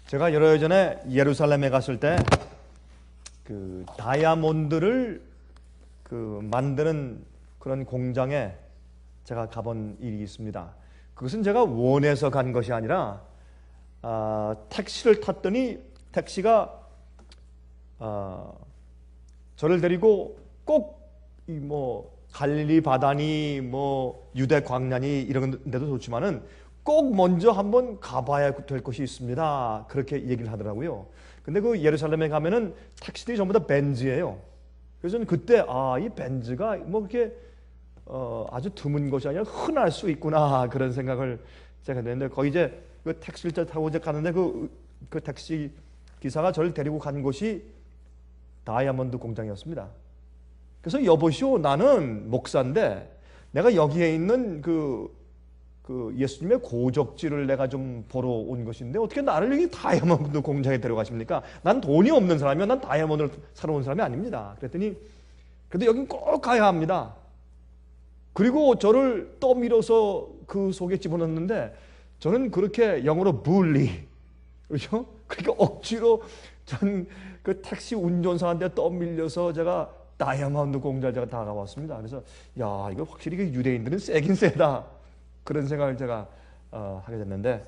제가 예전에 예루살렘에 갔을 때 그 다이아몬드를 만드는 그런 공장에 제가 가본 일이 있습니다. 그것은 제가 원해서 간 것이 아니라 택시를 탔더니 택시가 저를 데리고 꼭 갈릴리 바다니 유대 광야니 이런 데도 좋지만은 꼭 먼저 한번 가봐야 될 것이 있습니다. 그렇게 얘기를 하더라고요. 근데 그 예루살렘에 가면은 택시들이 전부 다 벤츠예요. 그래서 저는 그때 이 벤츠가 그렇게 아주 드문 것이 아니라 흔할 수 있구나 그런 생각을 제가 했는데 거기 이제 그 택시를 타고 이제 가는데 그 택시 기사가 저를 데리고 간 곳이 다이아몬드 공장이었습니다. 그래서 여보시오, 나는 목사인데 내가 여기에 있는 그 예수님의 고적지를 내가 좀 보러 온 것인데 어떻게 나를 여기 다이아몬드 공장에 데려가십니까? 난 돈이 없는 사람이야. 난 다이아몬드를 사러 온 사람이 아닙니다. 그랬더니 그래도 여긴 꼭 가야 합니다. 그리고 저를 떠밀어서 그 속에 집어넣는데 저는 그렇게 영어로 bully, 그렇죠? 그러니까 억지로 전 그 택시 운전사한테 떠밀려서 제가 다이아몬드 공장에 제가 다가왔습니다. 그래서 야, 이거 확실히 유대인들은 세긴 세다. 그런 생각을 제가 하게 됐는데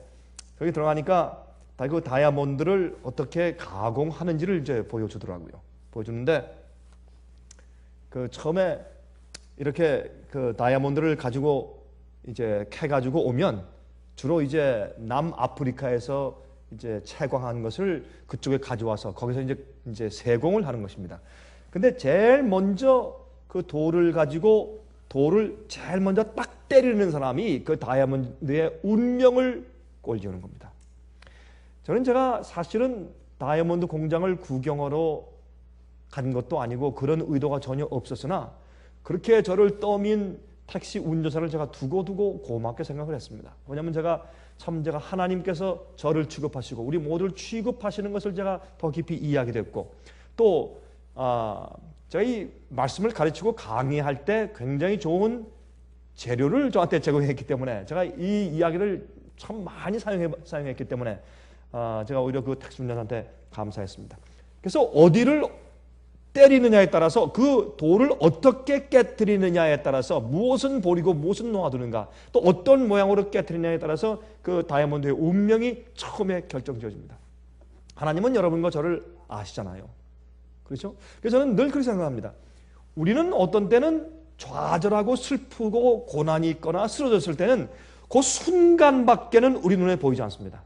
거기 들어가니까 그 다이아몬드를 어떻게 가공하는지를 이제 보여주더라고요. 보여주는데 그 처음에 이렇게 그 다이아몬드를 가지고 이제 캐가지고 오면 주로 이제 남아프리카에서 이제 채광한 것을 그쪽에 가져와서 거기서 이제 세공을 하는 것입니다. 근데 제일 먼저 그 돌을 가지고 돌을 제일 먼저 딱 때리는 사람이 그 다이아몬드의 운명을 꼴지우는 겁니다. 제가 사실은 다이아몬드 공장을 구경하러 간 것도 아니고 그런 의도가 전혀 없었으나 그렇게 저를 떠민 택시 운전사를 제가 두고 고맙게 생각을 했습니다. 왜냐하면 제가 하나님께서 저를 취급하시고 우리 모두를 취급하시는 것을 제가 더 깊이 이해하게 됐고 또 제가 이 말씀을 가르치고 강의할 때 굉장히 좋은 재료를 저한테 제공했기 때문에 제가 이 이야기를 참 많이 사용했기 때문에 제가 오히려 그 택시 운전사한테 감사했습니다. 그래서 어디를 때리느냐에 따라서 그 돌을 어떻게 깨뜨리느냐에 따라서 무엇은 버리고 무엇은 놓아두는가 또 어떤 모양으로 깨뜨리느냐에 따라서 그 다이아몬드의 운명이 처음에 결정지어집니다. 하나님은 여러분과 저를 아시잖아요. 그렇죠? 그래서 저는 늘 그렇게 생각합니다. 우리는 어떤 때는 좌절하고 슬프고 고난이 있거나 쓰러졌을 때는 그 순간밖에는 우리 눈에 보이지 않습니다.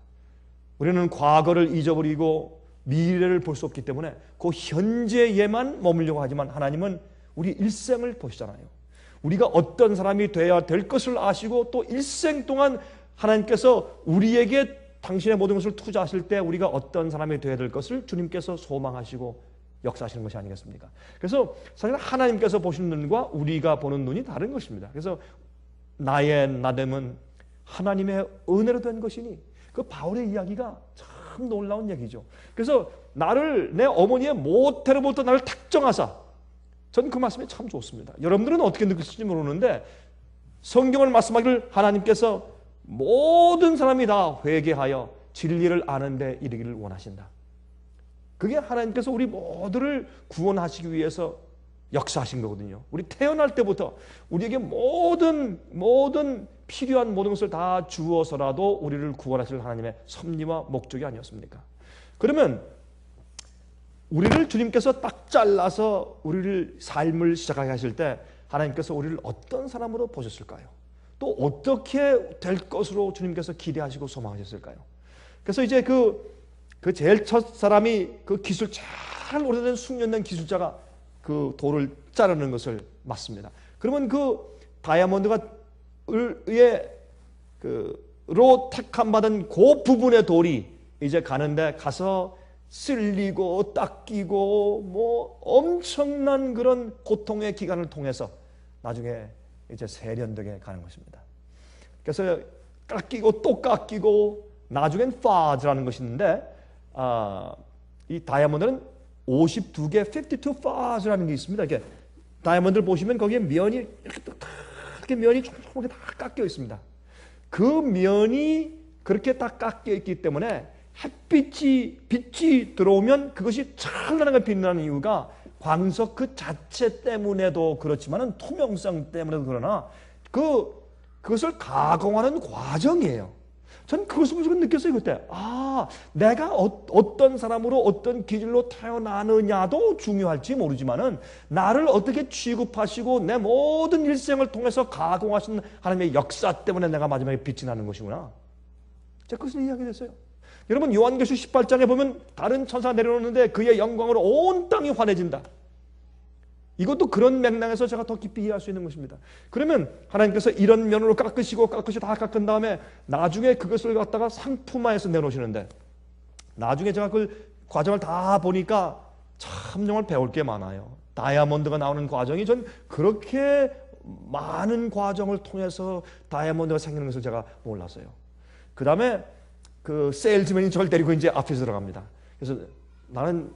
우리는 과거를 잊어버리고 미래를 볼 수 없기 때문에 그 현재에만 머물려고 하지만 하나님은 우리 일생을 보시잖아요. 우리가 어떤 사람이 되어야 될 것을 아시고 또 일생 동안 하나님께서 우리에게 당신의 모든 것을 투자하실 때 우리가 어떤 사람이 되어야 될 것을 주님께서 소망하시고 역사하시는 것이 아니겠습니까? 그래서 사실 하나님께서 보시는 눈과 우리가 보는 눈이 다른 것입니다. 그래서 나의 나됨은 하나님의 은혜로 된 것이니 그 바울의 이야기가 참 놀라운 얘기죠. 그래서 나를 내 어머니의 모태로부터 나를 택정하사 저는 그 말씀이 참 좋습니다. 여러분들은 어떻게 느끼실지 모르는데 성경을 말씀하기를 하나님께서 모든 사람이 다 회개하여 진리를 아는 데 이르기를 원하신다. 그게 하나님께서 우리 모두를 구원하시기 위해서 역사하신 거거든요. 우리 태어날 때부터 우리에게 모든 필요한 모든 것을 다 주어서라도 우리를 구원하실 하나님의 섭리와 목적이 아니었습니까? 그러면 우리를 주님께서 딱 잘라서 우리를 삶을 시작하게 하실 때 하나님께서 우리를 어떤 사람으로 보셨을까요? 또 어떻게 될 것으로 주님께서 기대하시고 소망하셨을까요? 그래서 이제 그 제일 첫 사람이 그 기술 잘 오래된 숙련된 기술자가 그 돌을 자르는 것을 맞습니다. 그러면 그 다이아몬드가 로 택함받은 그 부분의 돌이 이제 가서 쓸리고 닦이고 엄청난 그런 고통의 기간을 통해서 나중에 이제 세련되게 가는 것입니다. 그래서 깎이고 또 깎이고 나중엔 파즈라는 것이 있는데 이 다이아몬드는 52개 52 파즈라는 게 있습니다. 이렇게 다이아몬드를 보시면 거기에 면이 이렇게 면이 촘촘하게 다 깎여 있습니다. 그 면이 그렇게 다 깎여 있기 때문에 빛이 들어오면 그것이 찬란하게 빛나는 이유가 광석 그 자체 때문에도 그렇지만은 투명성 때문에도 그러나 그것을 가공하는 과정이에요. 전 그것을 무조건 느꼈어요 그때. 내가 어떤 사람으로 어떤 기질로 태어나느냐도 중요할지 모르지만은 나를 어떻게 취급하시고 내 모든 일생을 통해서 가공하신 하나님의 역사 때문에 내가 마지막에 빛이 나는 것이구나. 제가 그것을 이야기 됐어요. 여러분 요한계시록 18장에 보면 다른 천사가 내려오는데 그의 영광으로 온 땅이 환해진다. 이것도 그런 맥락에서 제가 더 깊이 이해할 수 있는 것입니다. 그러면 하나님께서 이런 면으로 깎으시고 다 깎은 다음에 나중에 그것을 갖다가 상품화해서 내놓으시는데, 나중에 제가 그 과정을 다 보니까 참 정말 배울 게 많아요. 다이아몬드가 나오는 과정이 전 그렇게 많은 과정을 통해서 다이아몬드가 생기는 것을 제가 몰랐어요. 그 다음에 그 세일즈맨이 저를 데리고 이제 앞에서 들어갑니다. 그래서 나는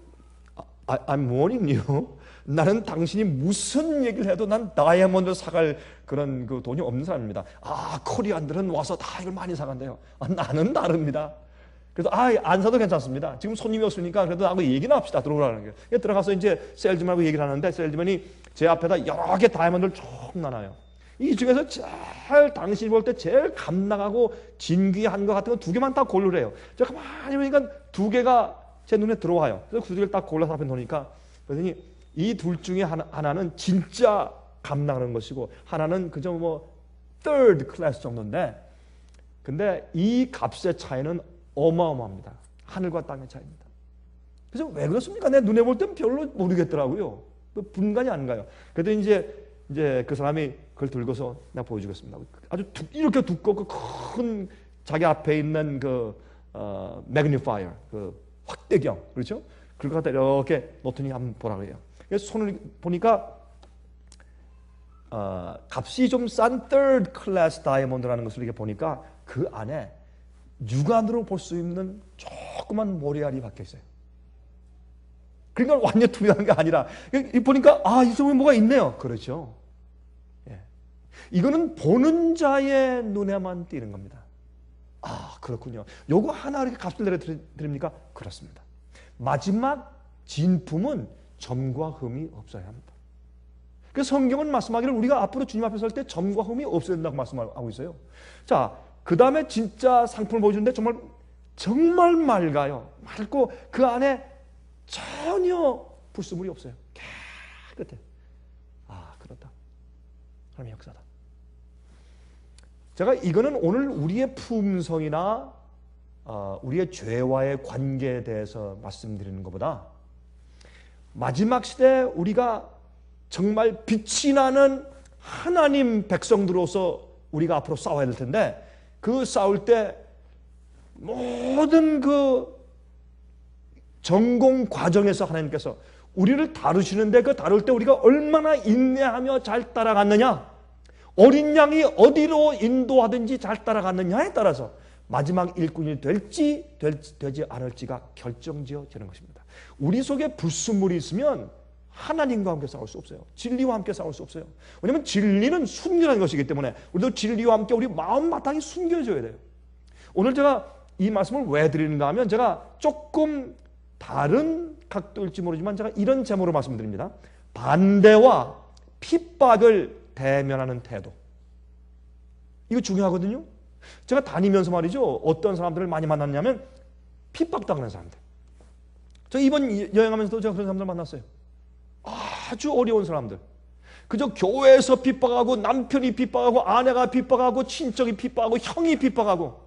I'm warning you. 나는 당신이 무슨 얘기를 해도 난 다이아몬드 사갈 그런 그 돈이 없는 사람입니다. 코리안들은 와서 다 이걸 많이 사간대요. 나는 다릅니다. 그래서 안 사도 괜찮습니다. 지금 손님이 없으니까 그래도 나하고 얘기나 합시다. 들어오라는 거예요. 들어가서 이제 세일즈맨하고 얘기를 하는데, 세일즈맨이 제 앞에다 여러 개 다이아몬드를 쭉 놔놔요. 이 중에서 제일 당신이 볼 때 제일 값나가고 진귀한 것 같은 거 두 개만 딱 고르래요. 제가 가만히 보니까 두 개가 제 눈에 들어와요. 그래서 그 두 개를 딱 골라서 앞에 놓으니까, 그러더니 이 둘 중에 하나는 진짜 값나가는 것이고 하나는 그저 뭐 third class 정도인데, 근데 이 값의 차이는 어마어마합니다. 하늘과 땅의 차이입니다. 그래서 왜 그렇습니까? 내 눈에 볼 땐 별로 모르겠더라고요. 분간이 안 가요. 그래도 이제 그 사람이 그걸 들고서 내가 보여주겠습니다. 아주 이렇게 두껍고 큰 자기 앞에 있는 그 매그니파이어, 그 확대경, 그렇죠? 그걸 갖다 이렇게 놓더니 한번 보라고 해요. 그래서 손을 보니까 값이 좀 싼 third class 다이아몬드라는 것을 이렇게 보니까 그 안에 육안으로 볼 수 있는 조그만 모래알이 박혀 있어요. 그러니까 완전 투명한 게 아니라 보니까 이 속에 뭐가 있네요. 그렇죠. 예. 이거는 보는 자의 눈에만 띄는 겁니다. 그렇군요. 요거 하나 이렇게 값을 내려드립니까? 그렇습니다. 마지막 진품은 점과 흠이 없어야 합니다. 그래서 성경은 말씀하기를 우리가 앞으로 주님 앞에 설 때 점과 흠이 없어야 된다고 말씀하고 있어요. 자, 그 다음에 진짜 상품을 보여주는데 정말 맑아요. 맑고 그 안에 전혀 불순물이 없어요. 깨끗해. 그렇다. 하나님의 역사다. 제가 이거는 오늘 우리의 품성이나 우리의 죄와의 관계에 대해서 말씀드리는 것보다 마지막 시대에 우리가 정말 빛이 나는 하나님 백성들로서 우리가 앞으로 싸워야 될 텐데, 그 싸울 때 모든 그 전공 과정에서 하나님께서 우리를 다루시는데, 그 다룰 때 우리가 얼마나 인내하며 잘 따라갔느냐, 어린 양이 어디로 인도하든지 잘 따라갔느냐에 따라서 마지막 일꾼이 될지 되지 않을지가 결정지어지는 것입니다. 우리 속에 불순물이 있으면 하나님과 함께 싸울 수 없어요. 진리와 함께 싸울 수 없어요. 왜냐하면 진리는 순결한 것이기 때문에 우리도 진리와 함께 우리 마음 바탕이 숨겨져야 돼요. 오늘 제가 이 말씀을 왜 드리는가 하면, 제가 조금 다른 각도일지 모르지만 제가 이런 제목으로 말씀드립니다. 반대와 핍박을 대면하는 태도. 이거 중요하거든요. 제가 다니면서 말이죠, 어떤 사람들을 많이 만났냐면 핍박당하는 사람들. 저 이번 여행하면서도 제가 그런 사람들 만났어요. 아주 어려운 사람들. 그저 교회에서 핍박하고, 남편이 핍박하고, 아내가 핍박하고, 친척이 핍박하고, 형이 핍박하고.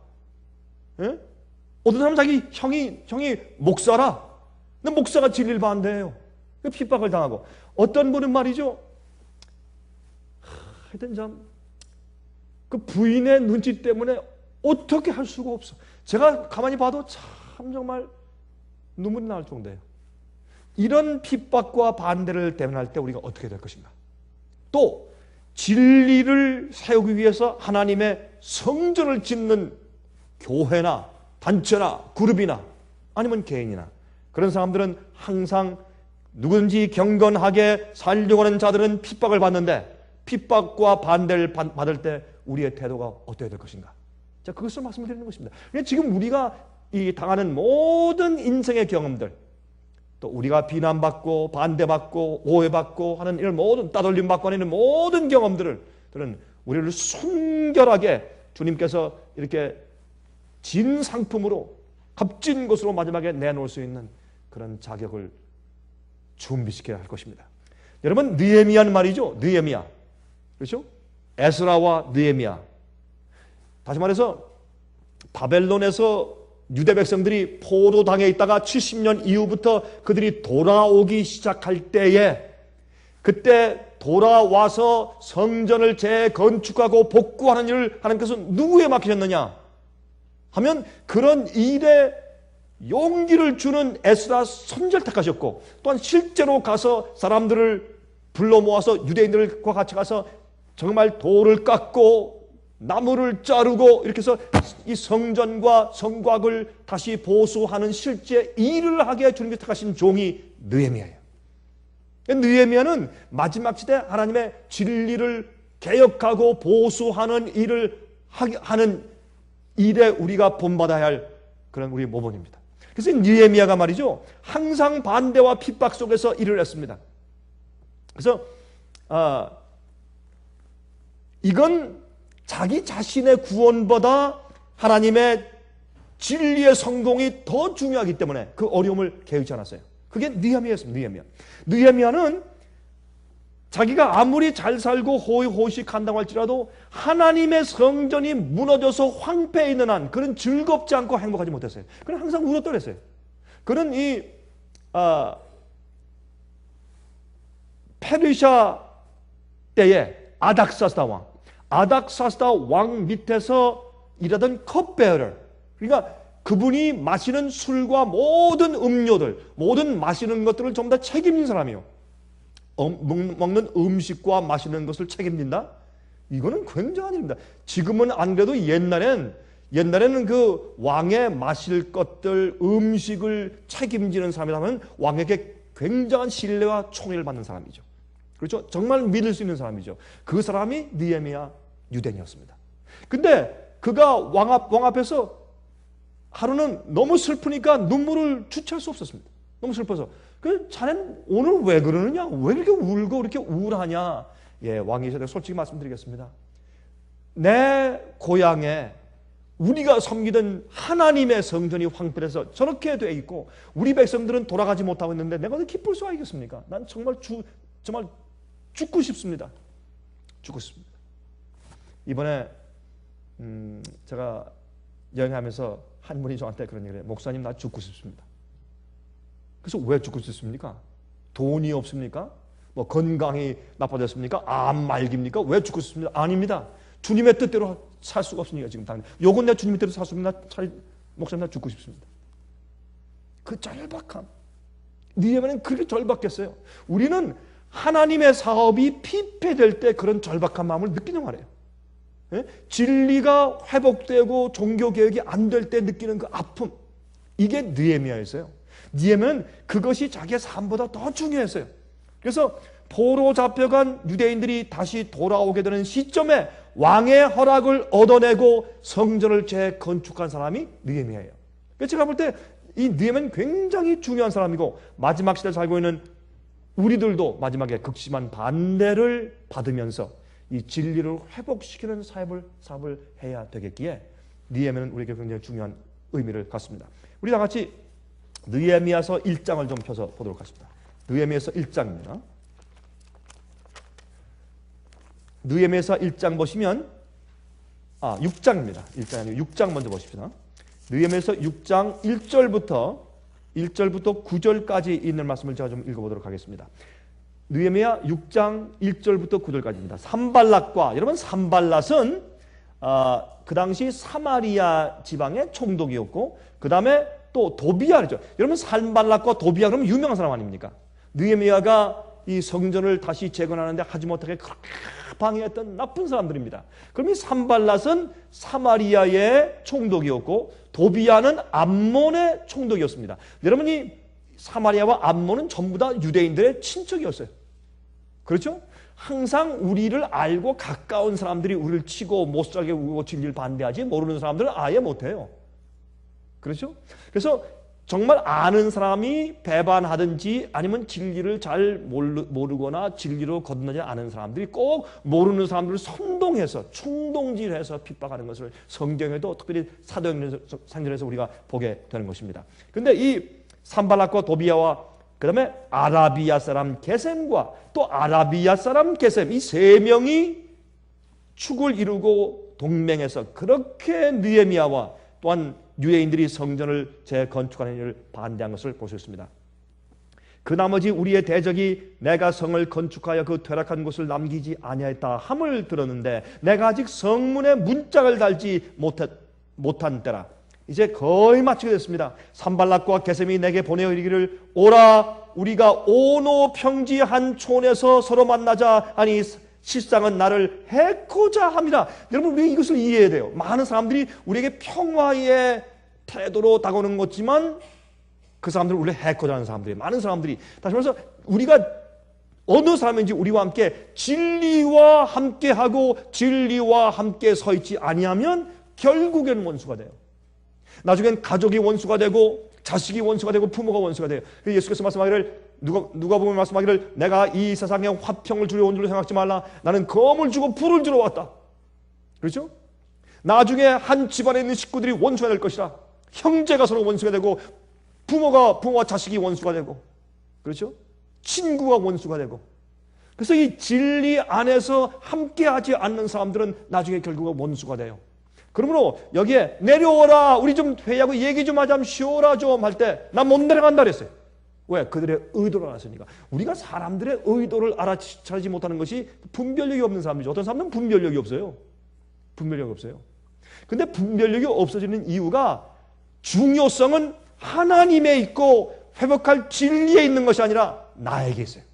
예? 어떤 사람은 자기 형이 목사라. 근데 목사가 진리를 반대해요. 핍박을 당하고. 어떤 분은 말이죠, 하여튼 그 부인의 눈치 때문에 어떻게 할 수가 없어. 제가 가만히 봐도 참 정말 눈물이 날 정도예요. 이런 핍박과 반대를 대면할 때 우리가 어떻게 될 것인가. 또 진리를 세우기 위해서 하나님의 성전을 짓는 교회나 단체나 그룹이나 아니면 개인이나, 그런 사람들은 항상 누구든지 경건하게 살려고 하는 자들은 핍박을 받는데, 핍박과 반대를 받을 때 우리의 태도가 어떻게 될 것인가. 자, 그것을 말씀드리는 것입니다. 지금 우리가 이 당하는 모든 인생의 경험들, 또 우리가 비난받고 반대받고 오해받고 하는 이런 모든 따돌림받고 하는 모든 경험들은 우리를 순결하게 주님께서 이렇게 진 상품으로 값진 것으로 마지막에 내놓을 수 있는 그런 자격을 준비시켜야 할 것입니다. 여러분, 느헤미야는 말이죠. 느헤미야. 그렇죠? 에스라와 느헤미야. 다시 말해서 바벨론에서 유대 백성들이 포로당해 있다가 70년 이후부터 그들이 돌아오기 시작할 때에, 그때 돌아와서 성전을 재건축하고 복구하는 일을 하나님께서 누구에 맡기셨느냐 하면 그런 일에 용기를 주는 에스라 선지자를 택하셨고, 또한 실제로 가서 사람들을 불러 모아서 유대인들과 같이 가서 정말 돌을 깎고 나무를 자르고 이렇게 해서 이 성전과 성곽을 다시 보수하는 실제 일을 하게 주님께서 택하신 종이 느헤미야예요. 느헤미야는 마지막 시대 하나님의 진리를 개혁하고 보수하는 일을 하는 일에 우리가 본받아야 할 그런 우리 모범입니다. 그래서 느헤미야가 말이죠, 항상 반대와 핍박 속에서 일을 했습니다. 그래서 이건 자기 자신의 구원보다 하나님의 진리의 성공이 더 중요하기 때문에 그 어려움을 개의치 않았어요. 그게 느헤미야였습니다. 느헤미야는 자기가 아무리 잘 살고 호의호식한다고 할지라도 하나님의 성전이 무너져서 황폐해 있는 한 그는 즐겁지 않고 행복하지 못했어요. 그는 항상 울었더랬어요. 그는 이 페르시아 때에 아닥사스다 왕 밑에서 일하던 컵베어러, 그러니까 그분이 마시는 술과 모든 음료들, 모든 마시는 것들을 전부 다 책임진 사람이에요. 먹는 음식과 마시는 것을 책임진다? 이거는 굉장한 일입니다. 지금은 안 그래도 옛날에는 그 왕의 마실 것들, 음식을 책임지는 사람이라면 왕에게 굉장한 신뢰와 총애를 받는 사람이죠. 그렇죠? 정말 믿을 수 있는 사람이죠. 그 사람이 느헤미야 유대인이었습니다. 근데 그가 왕 앞에서 하루는 너무 슬프니까 눈물을 주체할 수 없었습니다. 너무 슬퍼서. 자네는 오늘 왜 그러느냐? 왜 이렇게 울고 이렇게 우울하냐? 예, 왕이셔서 솔직히 말씀드리겠습니다. 내 고향에 우리가 섬기던 하나님의 성전이 황폐해서 저렇게 돼 있고 우리 백성들은 돌아가지 못하고 있는데 내가 어떻게 기쁠 수가 있겠습니까? 난 정말 죽고 싶습니다. 죽고 싶습니다. 이번에 제가 여행하면서 한 분이 저한테 그런 얘기를 해요. 목사님, 나 죽고 싶습니다. 그래서 왜 죽고 싶습니까? 돈이 없습니까? 뭐 건강이 나빠졌습니까? 암 말기입니까? 왜 죽고 싶습니까? 아닙니다. 주님의 뜻대로 살 수가 없으니까 지금 당장. 요건 내 주님의 뜻대로 살 수 없습니다. 목사님, 나 죽고 싶습니다. 그 절박함. 느헤미야는 그렇게 절박했어요. 우리는 하나님의 사업이 피폐될 때 그런 절박한 마음을 느끼는 말이에요. 예? 진리가 회복되고 종교개혁이 안 될 때 느끼는 그 아픔, 이게 느헤미야였어요. 느헤미야는 그것이 자기의 삶보다 더 중요했어요. 그래서 포로 잡혀간 유대인들이 다시 돌아오게 되는 시점에 왕의 허락을 얻어내고 성전을 재건축한 사람이 느헤미야예요. 그래서 제가 볼 때 이 느헤미야는 굉장히 중요한 사람이고, 마지막 시대에 살고 있는 우리들도 마지막에 극심한 반대를 받으면서 이 진리를 회복시키는 사업을 해야 되겠기에 느헤미야는 우리에게 굉장히 중요한 의미를 갖습니다. 우리 다 같이 느헤미야서 1장을 좀 펴서 보도록 하겠습니다. 느헤미야서 1장입니다. 느헤미야서 1장 보시면 6장입니다. 1장 아니고 6장 먼저 보십시다. 느헤미야서 6장 1절부터 9절까지 있는 말씀을 제가 좀 읽어보도록 하겠습니다. 느헤미야 6장 1절부터 9절까지입니다. 산발랏과, 여러분 산발랏은 그 당시 사마리아 지방의 총독이었고, 그 다음에 또 도비야죠. 여러분 산발랏과 도비야 그러면 유명한 사람 아닙니까? 느헤미야가 이 성전을 다시 재건하는데 하지 못하게 그렇게 방해했던 나쁜 사람들입니다. 그럼 이 산발랏은 사마리아의 총독이었고 도비야는 암몬의 총독이었습니다. 여러분이 사마리아와 암몬은 전부 다 유대인들의 친척이었어요. 그렇죠? 항상 우리를 알고 가까운 사람들이 우리를 치고 못살게 우고 진리를 반대하지, 모르는 사람들은 아예 못해요. 그렇죠? 그래서 정말 아는 사람이 배반하든지 아니면 진리를 잘 모르거나 진리로 거듭나지 않은 사람들이 꼭 모르는 사람들을 선동해서 충동질해서 핍박하는 것을 성경에도 특별히 사도행전에서 우리가 보게 되는 것입니다. 그런데 이 산발락과 도비아와 그 다음에 아라비아 사람 게셈과 또 아라비아 사람 게셈 이 세 명이 축을 이루고 동맹해서 그렇게 느헤미야와 또한 유대인들이 성전을 재건축하는 일을 반대한 것을 볼 수 있습니다. 그 나머지 우리의 대적이 내가 성을 건축하여 그 퇴락한 곳을 남기지 아니하였다 함을 들었는데 내가 아직 성문에 문짝을 달지 못한 때라. 이제 거의 마치게 됐습니다. 산발락과 게셈이 내게 보내어 이르기를 오라 우리가 오노 평지 한 촌에서 서로 만나자 하니 실상은 나를 해코자 합니다. 여러분 우리가 이것을 이해해야 돼요. 많은 사람들이 우리에게 평화의 태도로 다가오는 것지만 그 사람들은 우리를 해코자 하는 사람들이에요. 많은 사람들이 다시 말해서 우리가 어느 사람인지 우리와 함께 진리와 함께하고 진리와 함께 서 있지 아니하면 결국엔 원수가 돼요. 나중엔 가족이 원수가 되고 자식이 원수가 되고 부모가 원수가 돼요. 예수께서 말씀하기를 누가 보면 말씀하기를 내가 이 세상에 화평을 주려 온 줄로 생각하지 말라. 나는 검을 주고 불을 주러 왔다. 그렇죠? 나중에 한 집안에 있는 식구들이 원수가 될 것이라. 형제가 서로 원수가 되고 부모와 자식이 원수가 되고 그렇죠? 친구가 원수가 되고 그래서 이 진리 안에서 함께하지 않는 사람들은 나중에 결국은 원수가 돼요. 그러므로 여기에 내려오라 우리 좀 회의하고 얘기 좀 하자 쉬어라 좀 할 때 난 못 내려간다 그랬어요. 왜? 그들의 의도를 알았으니까. 우리가 사람들의 의도를 알아차리지 못하는 것이 분별력이 없는 사람이죠. 어떤 사람은 분별력이 없어요. 분별력이 없어요. 근데 분별력이 없어지는 이유가 중요성은 하나님에 있고 회복할 진리에 있는 것이 아니라 나에게 있어요.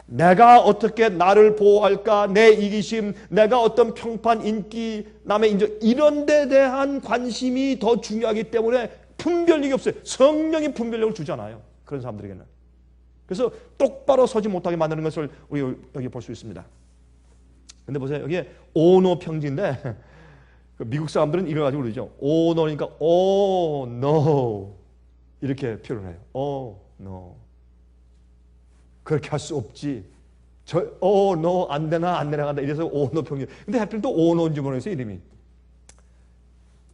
내가 어떻게 나를 보호할까, 내 이기심, 내가 어떤 평판, 인기, 남의 인정 이런 데 대한 관심이 더 중요하기 때문에 분별력이 없어요. 성령이 분별력을 주지 않아요. 그런 사람들에게는. 그래서 똑바로 서지 못하게 만드는 것을 우리 여기 볼 수 있습니다. 근데 보세요. 여기에 오노 평지인데 미국 사람들은 이걸 가지고 그러죠. 오노니까 오 노 이렇게 표현을 해요. 오 노 그렇게 할 수 없지. 노 안 되나 안 내려간다 이래서 오노 평지. 근데 하필 또 오노인지 모르겠어요 이름이.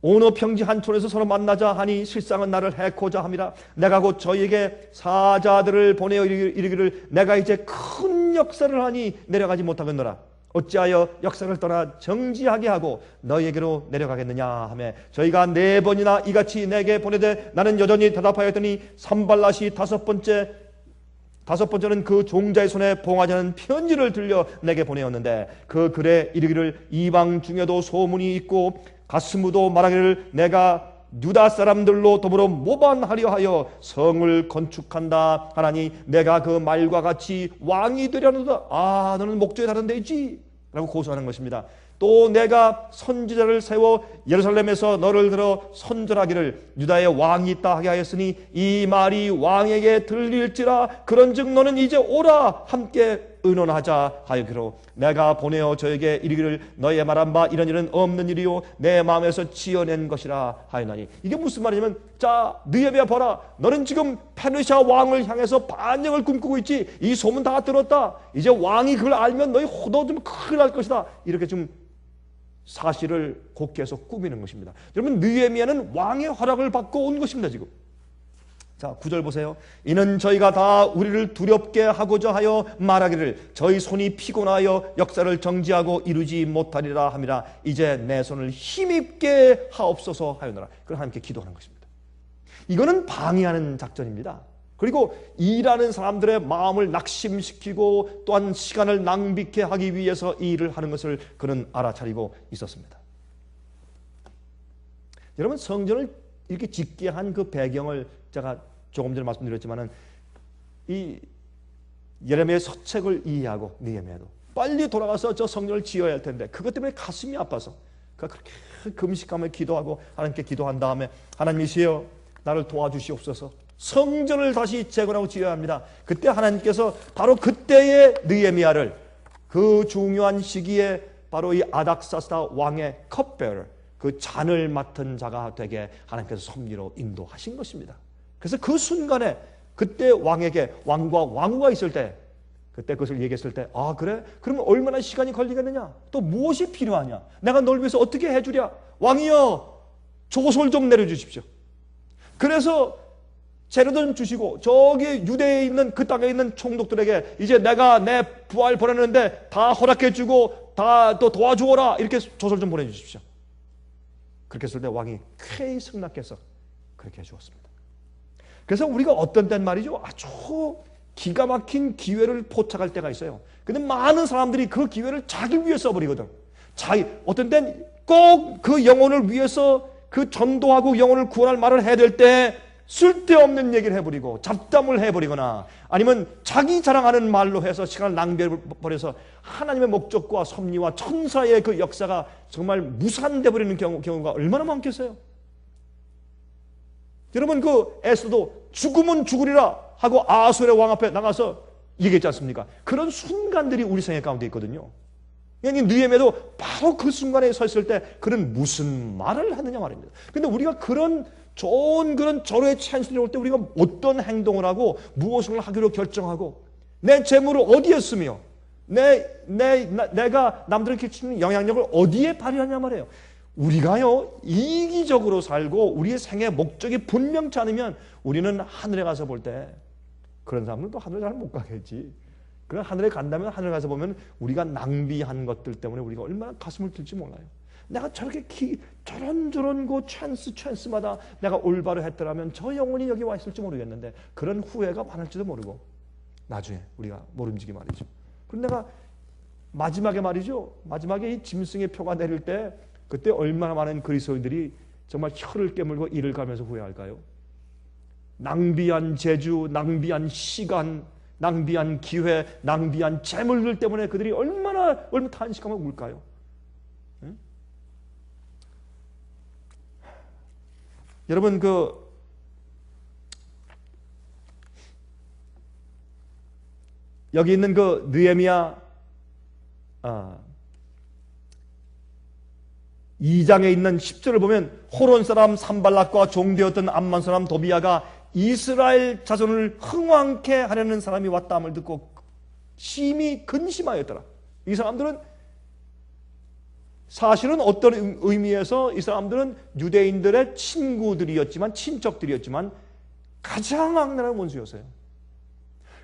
오노 평지 한 촌에서 서로 만나자 하니 실상은 나를 해코자 함이라. 내가 곧 저희에게 사자들을 보내어 이르기를 내가 이제 큰 역사를 하니 내려가지 못하겠노라. 어찌하여 역사를 떠나 정지하게 하고 너희에게로 내려가겠느냐 하며 저희가 4번이나 이같이 내게 보내되 나는 여전히 대답하였더니 산발랏이 다섯 번째는 그 종자의 손에 봉하지 않은 편지를 들려 내게 보내었는데 그 글에 이르기를 이방 중에도 소문이 있고 가스무도 말하기를 내가 유다 사람들로 더불어 모반하려 하여 성을 건축한다 하나니 내가 그 말과 같이 왕이 되려는다. 아 너는 목조에 다른 데있지 라고 고소하는 것입니다. 또 내가 선지자를 세워 예루살렘에서 너를 들어 선절하기를 유다의 왕이 있다 하게 하였으니 이 말이 왕에게 들릴지라. 그런즉 너는 이제 오라 함께 의논하자 하였기로 내가 보내어 저에게 이르기를 너의 말한 바 이런 일은 없는 일이요 내 마음에서 지어낸 것이라 하였나니. 이게 무슨 말이냐면 자 느헤미야 봐라. 너는 지금 페르시아 왕을 향해서 반역을 꿈꾸고 있지. 이 소문 다 들었다. 이제 왕이 그걸 알면 너희 너 좀 큰일 날 것이다. 이렇게 좀 사실을 곡해서 꾸미는 것입니다. 여러분 느헤미야는 왕의 허락을 받고 온 것입니다. 지금 자 9절 보세요. 이는 저희가 다 우리를 두렵게 하고자 하여 말하기를 저희 손이 피곤하여 역사를 정지하고 이루지 못하리라 함이라. 이제 내 손을 힘있게 하옵소서 하였노라. 그럼 하나님께 기도하는 것입니다. 이거는 방해하는 작전입니다. 그리고 일하는 사람들의 마음을 낙심시키고 또한 시간을 낭비케 하기 위해서 이 일을 하는 것을 그는 알아차리고 있었습니다. 여러분 성전을 이렇게 짓게 한 그 배경을 제가 조금 전에 말씀드렸지만은 이 예레미야의 서책을 이해하고 느헤미야도 빨리 돌아가서 저 성전을 지어야 할 텐데 그것 때문에 가슴이 아파서 그가 그렇게 금식하며 기도하고 하나님께 기도한 다음에 하나님이시여 나를 도와주시옵소서. 성전을 다시 재건하고 지어야 합니다. 그때 하나님께서 바로 그때의 느헤미야를 그 중요한 시기에 바로 이 아닥사스다 왕의 컵베어러 그 잔을 맡은 자가 되게 하나님께서 섭리로 인도하신 것입니다. 그래서 그 순간에 그때 왕에게 왕과 왕후가 있을 때 그때 그것을 얘기했을 때 아 그래? 그러면 얼마나 시간이 걸리겠느냐? 또 무엇이 필요하냐? 내가 널 위해서 어떻게 해주랴? 왕이여 조솔 좀 내려주십시오. 그래서 재료들 주시고 저기 유대에 있는 그 땅에 있는 총독들에게 이제 내가 내 부하를 보냈는데 다 허락해주고 다 또 도와주어라 이렇게 조솔 좀 보내주십시오. 그렇게 했을 때 왕이 쾌히 승낙해서 그렇게 해주었습니다. 그래서 우리가 어떤 땐 말이죠 아주 기가 막힌 기회를 포착할 때가 있어요. 근데 많은 사람들이 그 기회를 자기 위해 써버리거든. 어떤 땐 꼭 그 영혼을 위해서 그 전도하고 영혼을 구원할 말을 해야 될 때 쓸데없는 얘기를 해버리고 잡담을 해버리거나 아니면 자기 자랑하는 말로 해서 시간을 낭비해버려서 하나님의 목적과 섭리와 천사의 그 역사가 정말 무산돼 버리는 경우가 얼마나 많겠어요. 여러분 그 에스더도 죽으면 죽으리라 하고 아수르의 왕 앞에 나가서 얘기했지 않습니까? 그런 순간들이 우리 생애 가운데 있거든요. 느헤미야도 바로 그 순간에 서 있을 때 그런 무슨 말을 하느냐 말입니다. 그런데 우리가 그런 좋은 그런 절호의 찬스들이 올 때 우리가 어떤 행동을 하고 무엇을 하기로 결정하고 내 재물을 어디에 쓰며 내가 남들에게 끼치는 영향력을 어디에 발휘하냐 말이에요. 우리가요 이기적으로 살고 우리의 생애 목적이 분명치 않으면 우리는 하늘에 가서 볼 때 그런 사람은 또 하늘에 잘 못 가겠지. 그런 하늘에 간다면 하늘에 가서 보면 우리가 낭비한 것들 때문에 우리가 얼마나 가슴을 들지 몰라요. 내가 저렇게 저런 그 찬스마다 내가 올바로 했더라면 저 영혼이 여기 와 있을지 모르겠는데 그런 후회가 많을지도 모르고 나중에 우리가 모름지기 말이죠. 그런데 내가 마지막에 말이죠. 마지막에 이 짐승의 표가 내릴 때 그때 얼마나 많은 그리스도인들이 정말 혀를 깨물고 이를 가면서 후회할까요? 낭비한 재주, 낭비한 시간, 낭비한 기회, 낭비한 재물들 때문에 그들이 얼마나 탄식하며 울까요? 응? 여러분 여기 있는 그 느헤미야 2장에 있는 10절을 보면 호론 사람 산발락과 종되었던 암몬 사람 도비야가 이스라엘 자손을 흥왕케 하려는 사람이 왔다함을 듣고 심히 근심하였더라. 이 사람들은 사실은 어떤 의미에서 이 사람들은 유대인들의 친구들이었지만 친척들이었지만 가장 악랄한 원수였어요.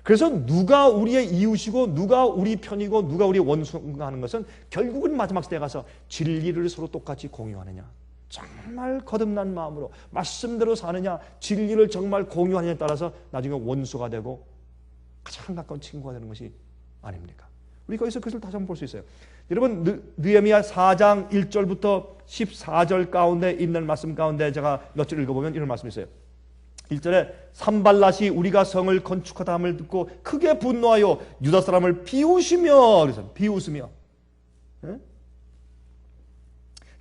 그래서 누가 우리의 이웃이고 누가 우리 편이고 누가 우리의 원수인가 하는 것은 결국은 마지막 때에 가서 진리를 서로 똑같이 공유하느냐, 정말 거듭난 마음으로 말씀대로 사느냐, 진리를 정말 공유하느냐에 따라서 나중에 원수가 되고 가장 가까운 친구가 되는 것이 아닙니까? 우리 거기서 그것을 다시 한번 볼 수 있어요. 여러분 느헤미야 4장 1절부터 14절 가운데 있는 말씀 가운데 제가 몇 절 읽어보면 이런 말씀이 있어요. 1절에 산발랏이 우리가 성을 건축하다 함을 듣고 크게 분노하여 유다 사람을 비웃으며 그래서 비웃으며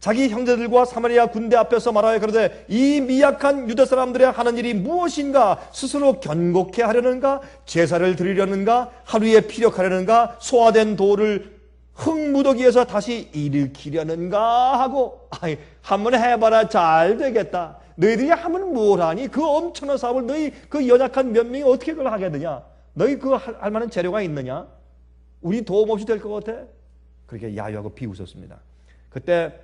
자기 형제들과 사마리아 군대 앞에서 말하여 그러되 이 미약한 유다 사람들의 하는 일이 무엇인가? 스스로 견고케 하려는가? 제사를 드리려는가? 하루에 피력하려는가? 소화된 돌을 흙무더기에서 다시 일으키려는가 하고 한번 해봐라 잘 되겠다. 너희들이 하면 뭘 하니? 그 엄청난 사업을 너희 그 연약한 몇 명이 어떻게 그걸 하게 되냐? 너희 그거 할 만한 재료가 있느냐? 우리 도움 없이 될 것 같아? 그렇게 야유하고 비웃었습니다. 그때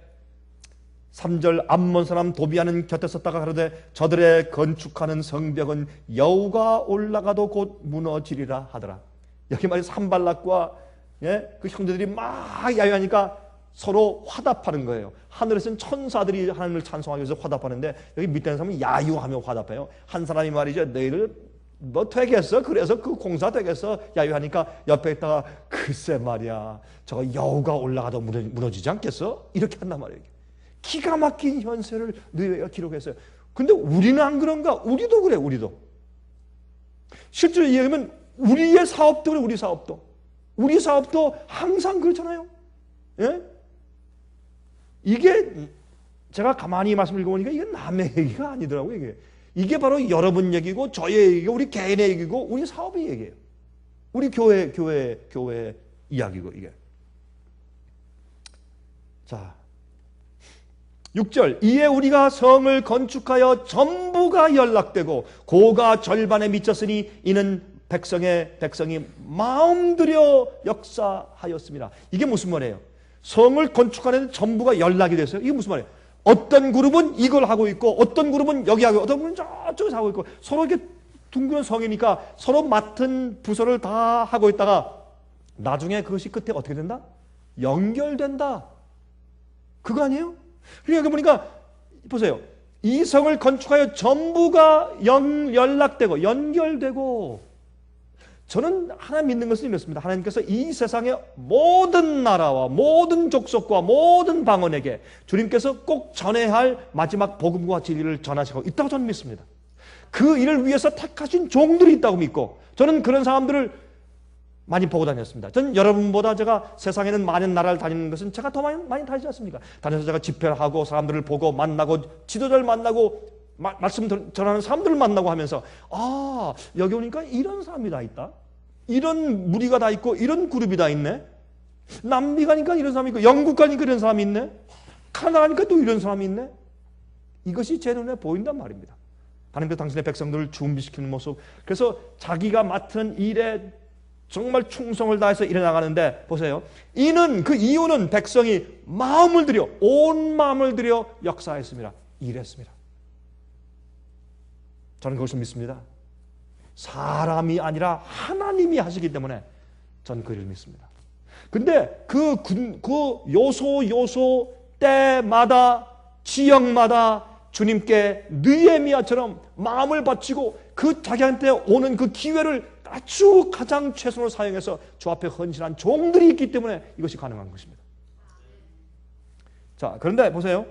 3절 암몬 사람 도비야는 곁에 섰다가 가로되 저들의 건축하는 성벽은 여우가 올라가도 곧 무너지리라 하더라. 여기 말이 산발락과 그 형제들이 막 야유하니까 서로 화답하는 거예요. 하늘에서는 천사들이 하나님을 찬송하기 위해서 화답하는데 여기 밑에 사람은 야유하며 화답해요. 한 사람이 말이죠. 너희를 뭐 되겠어? 그래서 그 공사 되겠어? 야유하니까 옆에 있다가 글쎄 말이야. 저거 여우가 올라가도 무너지지 않겠어? 이렇게 한단 말이에요. 기가 막힌 현세를 느헤미야가 기록했어요. 근데 우리는 안 그런가? 우리도 그래, 우리도. 실제로 이야기하면 우리의 사업도 그래, 우리 사업도. 우리 사업도 항상 그렇잖아요. 예? 이게 제가 가만히 말씀 읽어보니까 이게 남의 얘기가 아니더라고요. 이게 바로 여러분 얘기고 저의 얘기고 우리 개인의 얘기고 우리 사업의 얘기예요. 우리 교회 이야기고 이게. 자, 6절 이에 우리가 성을 건축하여 전부가 연락되고 고가 절반에 미쳤으니 이는 백성이 마음들여 역사하였습니다. 이게 무슨 말이에요? 성을 건축하는 전부가 연락이 됐어요. 이게 무슨 말이에요? 어떤 그룹은 이걸 하고 있고 어떤 그룹은 여기 하고 어떤 그룹은 저쪽에서 하고 있고 서로 이렇게 둥근 성이니까 서로 맡은 부서를 다 하고 있다가 나중에 그것이 끝에 어떻게 된다? 연결된다. 그거 아니에요? 그러니까 보니까 보세요. 이 성을 건축하여 전부가 연락되고 연결되고 저는 하나님 믿는 것은 이렇습니다. 하나님께서 이 세상의 모든 나라와 모든 족속과 모든 방언에게 주님께서 꼭 전해야 할 마지막 복음과 진리를 전하시고 있다고 저는 믿습니다. 그 일을 위해서 택하신 종들이 있다고 믿고 저는 그런 사람들을 많이 보고 다녔습니다. 저는 여러분보다 제가 세상에는 많은 나라를 다니는 것은 제가 더 많이 다니지 않습니까? 다녀서 제가 집회를 하고 사람들을 보고 만나고 지도자를 만나고 말씀 전하는 사람들을 만나고 하면서 아 여기 오니까 이런 사람이 다 있다. 이런 무리가 다 있고 이런 그룹이 다 있네. 남미 가니까 이런 사람이 있고 영국 가니까 이런 사람이 있네. 카나다 가니까 또 이런 사람이 있네. 이것이 제 눈에 보인단 말입니다. 하나님께서 당신의 백성들을 준비시키는 모습. 그래서 자기가 맡은 일에 정말 충성을 다해서 일어나가는데 보세요. 그 이유는 백성이 마음을 들여 온 마음을 들여 역사했습니다. 일했습니다. 저는 그것을 믿습니다. 사람이 아니라 하나님이 하시기 때문에 저는 그 일을 믿습니다. 근데 그 요소 때마다 지역마다 주님께 느헤미야처럼 마음을 바치고 그 자기한테 오는 그 기회를 아주 가장 최선으로 사용해서 주 앞에 헌신한 종들이 있기 때문에 이것이 가능한 것입니다. 자, 그런데 보세요.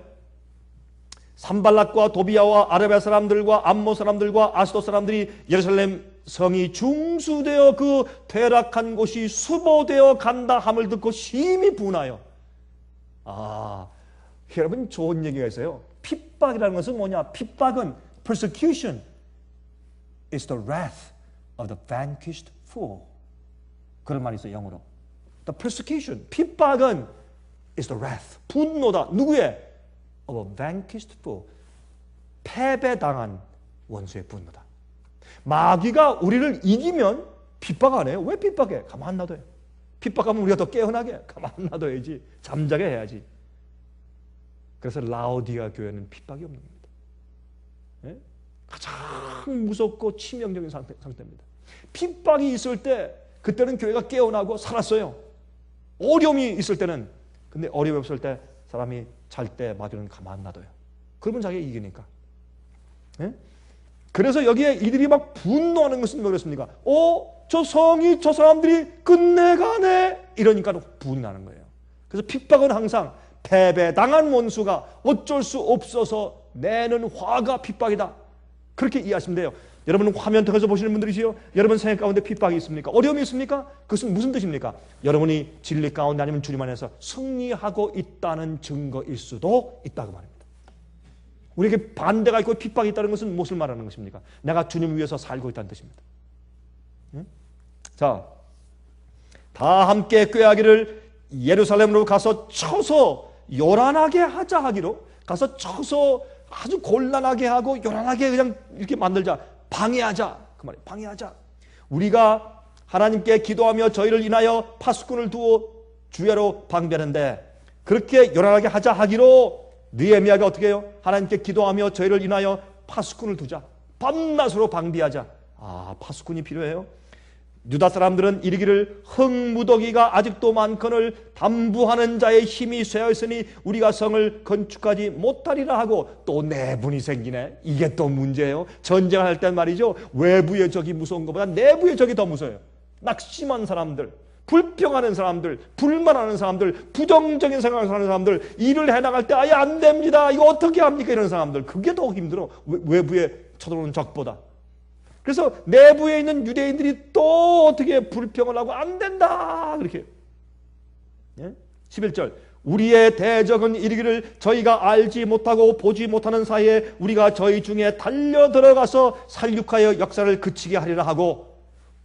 산발락과 도비야와 아라비아 사람들과 암몬 사람들과 아스도 사람들이 예루살렘 성이 중수되어 그 퇴락한 곳이 수보되어 간다 함을 듣고 심히 분하여 여러분 좋은 얘기가 있어요. 핍박이라는 것은 뭐냐? 핍박은 persecution is the wrath of the vanquished fool. 그런 말이 있어요. 영어로. The persecution, 핍박은 is the wrath, 분노다. 누구의? of a vanquished fool. 패배당한 원수의 분노다. 마귀가 우리를 이기면 핍박 안 해요. 왜 핍박해? 가만 놔둬요. 핍박하면 우리가 더 깨어나게 가만 놔둬야지. 잠자게 해야지. 그래서 라오디아 교회는 핍박이 없는 겁니다. 네? 가장 무섭고 치명적인 상태입니다. 핍박이 있을 때 그때는 교회가 깨어나고 살았어요. 어려움이 있을 때는. 근데 어려움이 없을 때 사람이 잘 때 마귀는 가만 놔둬요. 그러면 자기가 이기니까. 네? 그래서 여기에 이들이 막 분노하는 것은 왜 그렇습니까? 저 성이 저 사람들이 끝내가네 이러니까 분이 나는 거예요. 그래서 핍박은 항상 패배당한 원수가 어쩔 수 없어서 내는 화가 핍박이다. 그렇게 이해하시면 돼요. 여러분은 화면 통해서 보시는 분들이시요. 여러분 생각 가운데 핍박이 있습니까? 어려움이 있습니까? 그것은 무슨 뜻입니까? 여러분이 진리 가운데 아니면 주님 안에서 승리하고 있다는 증거일 수도 있다고 말입니다. 우리에게 반대가 있고 핍박이 있다는 것은 무엇을 말하는 것입니까? 내가 주님 위해서 살고 있다는 뜻입니다. 응? 자, 다 함께 꾀하기를 예루살렘으로 가서 쳐서 요란하게 하자 하기로 가서 쳐서 아주 곤란하게 하고 요란하게 그냥 이렇게 만들자. 방해하자. 그 말이에요. 방해하자. 우리가 하나님께 기도하며 저희를 인하여 파수꾼을 두어 주야로 방비하는데 그렇게 요란하게 하자 하기로 느헤미야가 어떻게 해요? 하나님께 기도하며 저희를 인하여 파수꾼을 두자. 밤낮으로 방비하자. 파수꾼이 필요해요. 유다 사람들은 이르기를 흙무더기가 아직도 많거늘 담부하는 자의 힘이 쇠하였으니 우리가 성을 건축하지 못하리라 하고 또 내분이 생기네. 이게 또 문제예요. 전쟁할 때 말이죠. 외부의 적이 무서운 것보다 내부의 적이 더 무서워요. 낙심한 사람들, 불평하는 사람들, 불만하는 사람들, 부정적인 생각을 하는 사람들, 일을 해나갈 때 아예 안 됩니다. 이거 어떻게 합니까? 이런 사람들. 그게 더 힘들어. 외부에 쳐들어오는 적보다. 그래서 내부에 있는 유대인들이 또 어떻게 불평을 하고 안 된다 그렇게. 11절 우리의 대적은 이르기를 저희가 알지 못하고 보지 못하는 사이에 우리가 저희 중에 달려들어가서 살육하여 역사를 그치게 하리라 하고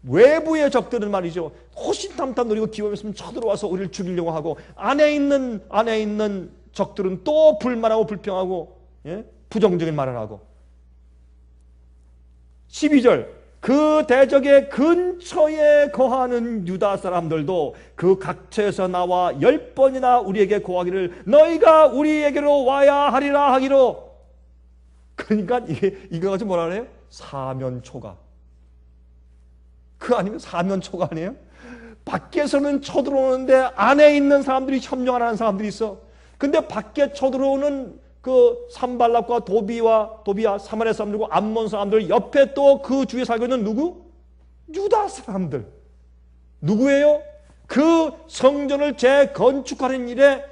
외부의 적들은 말이죠. 호신탐탐 노리고 기범했으면 쳐들어와서 우리를 죽이려고 하고 안에 있는 적들은 또 불만하고 불평하고, 예? 부정적인 말을 하고. 12절, 그 대적의 근처에 거하는 유다 사람들도 그 각처에서 나와 10번이나 우리에게 고하기를 너희가 우리에게로 와야 하리라 하기로. 그러니까 이거 가지고 뭐라 그래요? 사면초가. 그 아니면 사면초가 아니에요? 밖에서는 쳐들어오는데 안에 있는 사람들이 협력 안 하는 사람들이 있어. 근데 밖에 쳐들어오는 그 산발락과 도비야 사마리아 사람들과 암몬 사람들 옆에 또 그 주위에 살고 있는 누구? 유다 사람들. 누구예요? 그 성전을 재건축하는 일에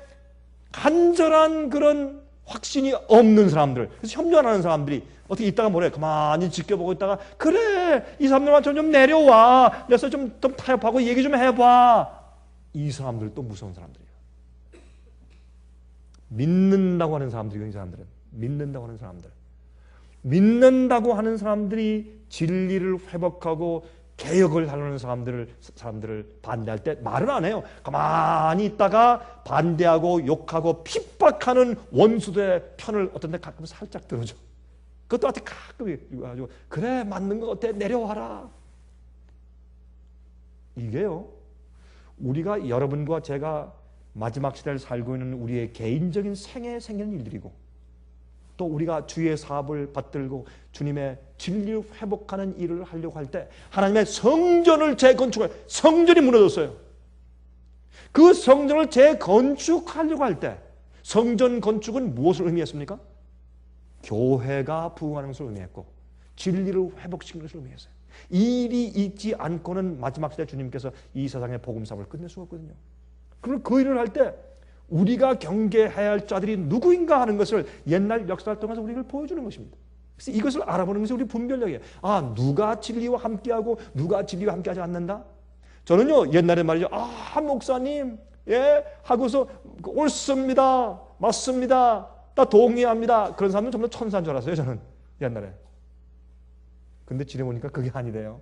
간절한 그런 확신이 없는 사람들. 그래서 협력 안 하는 사람들이 어떻게 있다가 뭐래? 가만히 지켜보고 있다가 그래 이 사람들만 좀 내려와. 그래서 좀 타협하고 얘기 좀 해봐. 이 사람들도 무서운 사람들이에요. 믿는다고 하는 사람들이요. 이 사람들은 믿는다고 하는 사람들. 믿는다고 하는 사람들이 진리를 회복하고 개혁을 하려는 사람들을 반대할 때 말을 안 해요. 가만히 있다가 반대하고 욕하고 핍박하는 원수들의 편을 어떤 데 가끔 살짝 들어줘. 그것도 어떻게 가끔 가지고 그래 맞는 거 어때? 내려와라. 이게요. 우리가 여러분과 제가 마지막 시대를 살고 있는 우리의 개인적인 생애에 생기는 일들이고 또 우리가 주의 사업을 받들고 주님의 진리를 회복하는 일을 하려고 할 때 하나님의 성전을 재건축할 성전이 무너졌어요. 그 성전을 재건축하려고 할 때 성전 건축은 무엇을 의미했습니까? 교회가 부흥하는 것을 의미했고 진리를 회복시키는 것을 의미했어요. 이 일이 있지 않고는 마지막 시대 주님께서 이 세상의 복음 사업을 끝낼 수가 없거든요. 그럼 그 일을 할 때 우리가 경계해야 할 자들이 누구인가 하는 것을 옛날 역사를 통해서 우리를 보여주는 것입니다. 그래서 이것을 알아보는 것이 우리 분별력이에요. 아, 누가 진리와 함께하고 누가 진리와 함께하지 않는다? 저는요 옛날에 말이죠. 아, 목사님 하고서 옳습니다. 맞습니다. 다 동의합니다. 그런 사람은 전부 천사인 줄 알았어요. 저는 옛날에. 근데 지내보니까 그게 아니래요.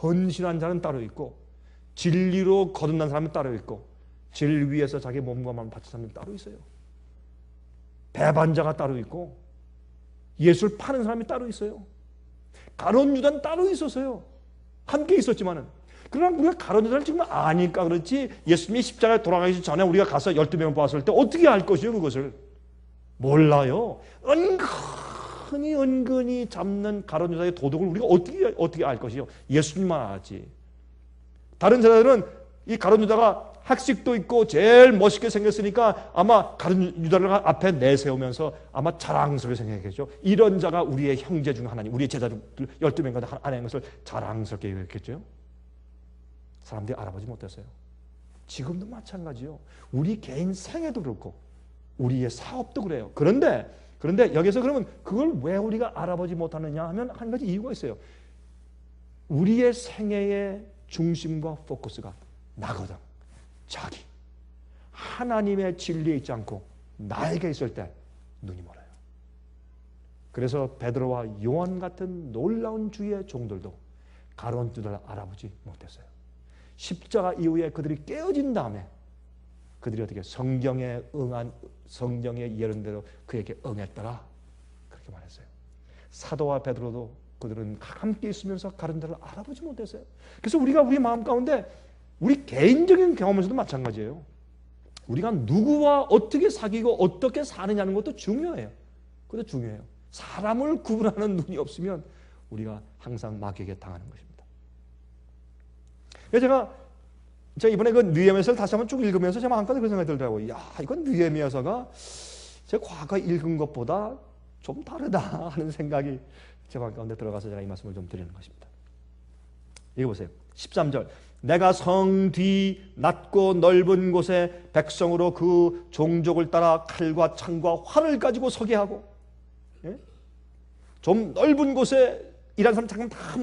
헌신한 자는 따로 있고 진리로 거듭난 사람은 따로 있고 진리 위해서 자기 몸과 마음을 바친 사람이 따로 있어요. 배반자가 따로 있고 예수를 파는 사람이 따로 있어요. 가룟 유다는 따로 있었어요. 함께 있었지만은 그러나 우리가 가룟 유다를 지금 아니까 그렇지 예수님이 십자가에 돌아가기 전에 우리가 가서 12명을 봤을 때 어떻게 알 것이요 그것을? 몰라요. 은근히 잡는 가룟 유다의 도덕을 우리가 어떻게 알 것이요? 예수님만 알지. 다른 제자들은 이 가룟 유다가 학식도 있고 제일 멋있게 생겼으니까 아마 가룟 유다를 앞에 내세우면서 아마 자랑스럽게 생각했겠죠. 이런 자가 우리의 형제 중 하나님, 우리의 제자들 12명 가운데 하나인 것을 자랑스럽게 얘기했겠죠. 사람들이 알아보지 못했어요. 지금도 마찬가지요. 우리 개인 생애도 그렇고 우리의 사업도 그래요. 그런데 여기서 그러면 그걸 왜 우리가 알아보지 못하느냐 하면 한 가지 이유가 있어요. 우리의 생애의 중심과 포커스가 나거든. 자기. 하나님의 진리에 있지 않고 나에게 있을 때 눈이 멀어요. 그래서 베드로와 요한 같은 놀라운 주의 종들도 가룟 유다를 알아보지 못했어요. 십자가 이후에 그들이 깨어진 다음에 그들이 어떻게 성경의 예언대로 그에게 응했더라 그렇게 말했어요. 사도와 베드로도 그들은 함께 있으면서 가룟 유다를 알아보지 못했어요. 그래서 우리가 우리 마음 가운데 우리 개인적인 경험에서도 마찬가지예요. 우리가 누구와 어떻게 사귀고 어떻게 사느냐는 것도 중요해요. 그것도 중요해요. 사람을 구분하는 눈이 없으면 우리가 항상 마귀에게 당하는 것입니다. 그래서 제가 이번에 그 느헤미야서를 다시 한번 쭉 읽으면서 제가 한가지 그런 생각이 들더라고요. 야, 이건 느헤미야서가 제가 과거 읽은 것보다 좀 다르다 하는 생각이 제 마음 가운데 들어가서 제가 이 말씀을 좀 드리는 것입니다. 읽어보세요. 13절. 내가 성 뒤 낮고 넓은 곳에 백성으로 그 종족을 따라 칼과 창과 활을 가지고 서게 하고, 좀 넓은 곳에 일하는 사람 잠깐 다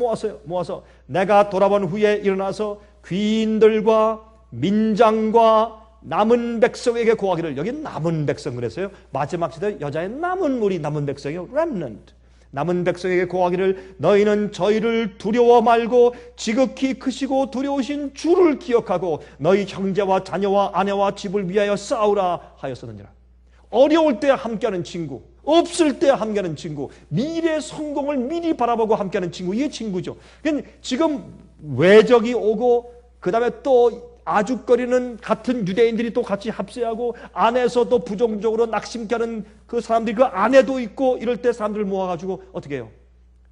모아서 내가 돌아본 후에 일어나서 귀인들과 민장과 남은 백성에게 고하기를. 여기 남은 백성 그랬어요. 마지막 시대 여자의 남은 무리, 남은 백성이요, remnant. 남은 백성에게 고하기를 너희는 저희를 두려워 말고 지극히 크시고 두려우신 주를 기억하고 너희 형제와 자녀와 아내와 집을 위하여 싸우라 하였었느니라. 어려울 때 함께하는 친구, 없을 때 함께하는 친구, 미래 성공을 미리 바라보고 함께하는 친구, 이게 친구죠. 그러니까 지금 외적이 오고 그 다음에 또 아죽거리는 같은 유대인들이 또 같이 합세하고 안에서 또 부정적으로 낙심케 하는 그 사람들이 그 안에도 있고 이럴 때 사람들을 모아가지고 어떻게 해요?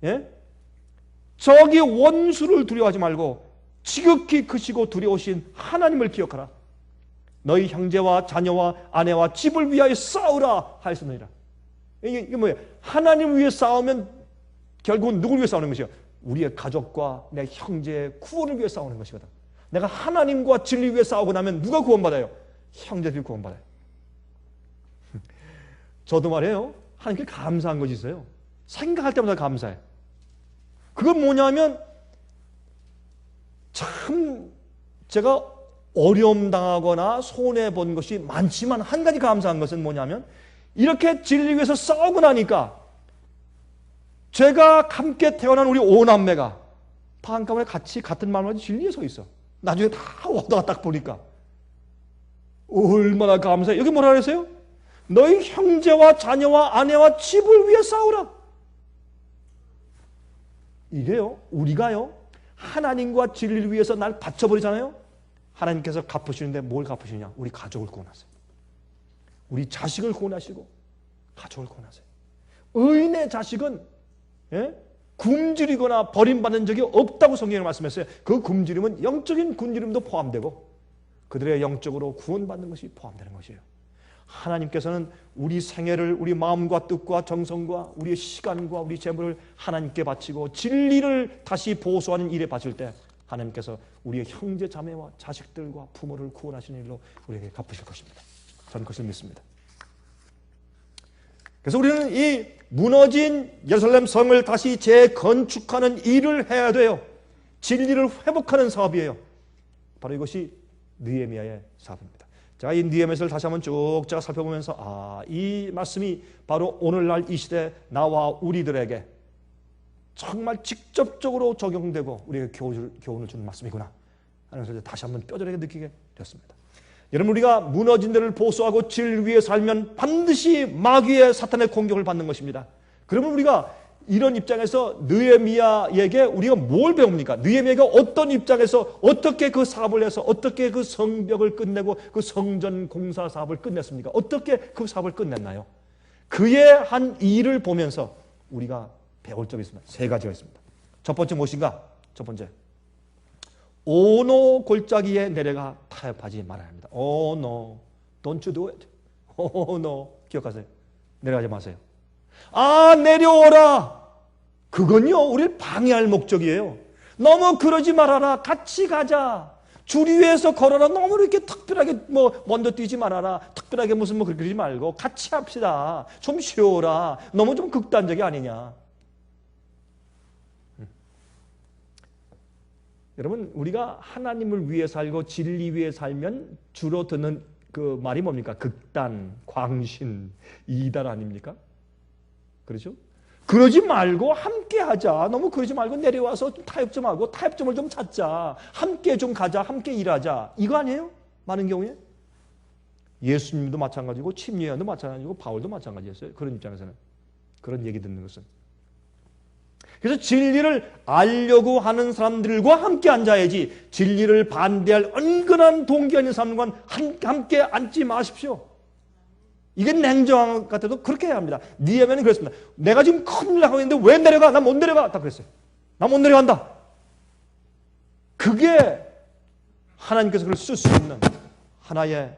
예? 저기 원수를 두려워하지 말고 지극히 크시고 두려우신 하나님을 기억하라. 너희 형제와 자녀와 아내와 집을 위하여 싸우라 하였느니라. 이게 뭐예요? 하나님을 위해 싸우면 결국은 누굴 위해 싸우는 것이요? 우리의 가족과 내 형제의 구원을 위해 싸우는 것이거든. 내가 하나님과 진리 위해 싸우고 나면 누가 구원받아요? 형제들이 구원받아요. 저도 말이에요. 하나님께 감사한 것이 있어요. 생각할 때마다 감사해. 그건 뭐냐면 참 제가 어려움 당하거나 손해본 것이 많지만 한 가지 감사한 것은 뭐냐면 이렇게 진리 위해서 싸우고 나니까 제가 함께 태어난 우리 오남매가 다 한꺼번에 같이 같은 마음으로 진리에 서 있어. 나중에 다 오다가 딱 보니까 얼마나 감사해. 여기 뭐라 그랬어요? 너희 형제와 자녀와 아내와 집을 위해 싸우라. 이게요, 우리가요 하나님과 진리를 위해서 날 바쳐버리잖아요. 하나님께서 갚으시는데 뭘 갚으시느냐? 우리 가족을 구원하세요. 우리 자식을 구원하시고 가족을 구원하세요. 의인의 자식은 굶주리거나 버림받는 적이 없다고 성경이 말씀했어요. 그 굶주림은 영적인 굶주림도 포함되고 그들의 영적으로 구원받는 것이 포함되는 것이에요. 하나님께서는 우리 생애를 우리 마음과 뜻과 정성과 우리의 시간과 우리 재물을 하나님께 바치고 진리를 다시 보수하는 일에 바칠 때 하나님께서 우리의 형제 자매와 자식들과 부모를 구원하시는 일로 우리에게 갚으실 것입니다. 저는 그것을 믿습니다. 그래서 우리는 이 무너진 예루살렘 성을 다시 재건축하는 일을 해야 돼요. 진리를 회복하는 사업이에요. 바로 이것이 느헤미야의 사업입니다. 제가 이 느헤미야를 다시 한번 쭉 제가 살펴보면서 이 말씀이 바로 오늘날 이 시대 나와 우리들에게 정말 직접적으로 적용되고 우리에게 교훈을 주는 말씀이구나 하는 것을 다시 한번 뼈저리게 느끼게 되었습니다. 여러분, 우리가 무너진 데를 보수하고 진리를 위해 살면 반드시 마귀의 사탄의 공격을 받는 것입니다. 그러면 우리가 이런 입장에서 느헤미야에게 우리가 뭘 배웁니까? 느헤미야가 어떤 입장에서 어떻게 그 사업을 해서 어떻게 그 성벽을 끝내고 그 성전 공사 사업을 끝냈습니까? 어떻게 그 사업을 끝냈나요? 그의 한 일을 보면서 우리가 배울 점이 있습니다. 세 가지가 있습니다. 첫 번째 무엇인가? 첫 번째, 오노 골짜기에 내려가 타협하지 말아야 합니다. Oh no, don't you do it. Oh no, 기억하세요. 내려가지 마세요. 내려오라. 그건요, 우리를 방해할 목적이에요. 너무 그러지 말아라. 같이 가자. 줄 위에서 걸어라. 너무 이렇게 특별하게 먼저 뛰지 말아라. 특별하게 무슨 그러지 말고 같이 합시다. 좀 쉬어라. 너무 좀 극단적이 아니냐. 여러분, 우리가 하나님을 위해 살고 진리 위해 살면 주로 듣는 그 말이 뭡니까? 극단, 광신, 이단 아닙니까? 그렇죠? 그러지 말고 함께 하자. 너무 그러지 말고 내려와서 좀 타협 좀 하고 타협점을 좀 찾자. 함께 좀 가자. 함께 일하자. 이거 아니에요? 많은 경우에? 예수님도 마찬가지고 침례요한도 마찬가지고 바울도 마찬가지였어요. 그런 입장에서는. 그런 얘기 듣는 것은. 그래서 진리를 알려고 하는 사람들과 함께 앉아야지 진리를 반대할 은근한 동기 아닌 사람들과 함께 앉지 마십시오. 이게 냉정한 것 같아도 그렇게 해야 합니다. 느헤미야는 그랬습니다. 내가 지금 큰일 나고 있는데 왜 내려가? 나 못 내려가. 딱 그랬어요. 나 못 내려간다. 그게 하나님께서 그를 쓸 수 있는 하나의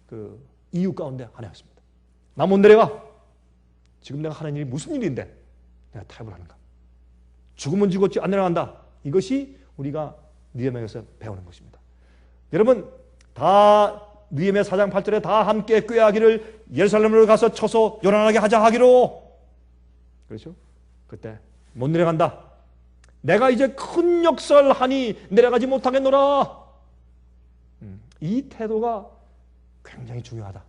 그 이유 가운데 하나였습니다. 나 못 내려가. 지금 내가 하는 일이 무슨 일인데 내가 타협을 하는가? 죽으면 죽었지 안 내려간다. 이것이 우리가 느헤미야에서 배우는 것입니다. 여러분, 다 느헤미야 4장 8절에 다 함께 꾀하기를 예루살렘으로 가서 쳐서 요란하게 하자 하기로. 그렇죠? 그때 못 내려간다. 내가 이제 큰 역사를 하니 내려가지 못하겠노라. 이 태도가 굉장히 중요하다.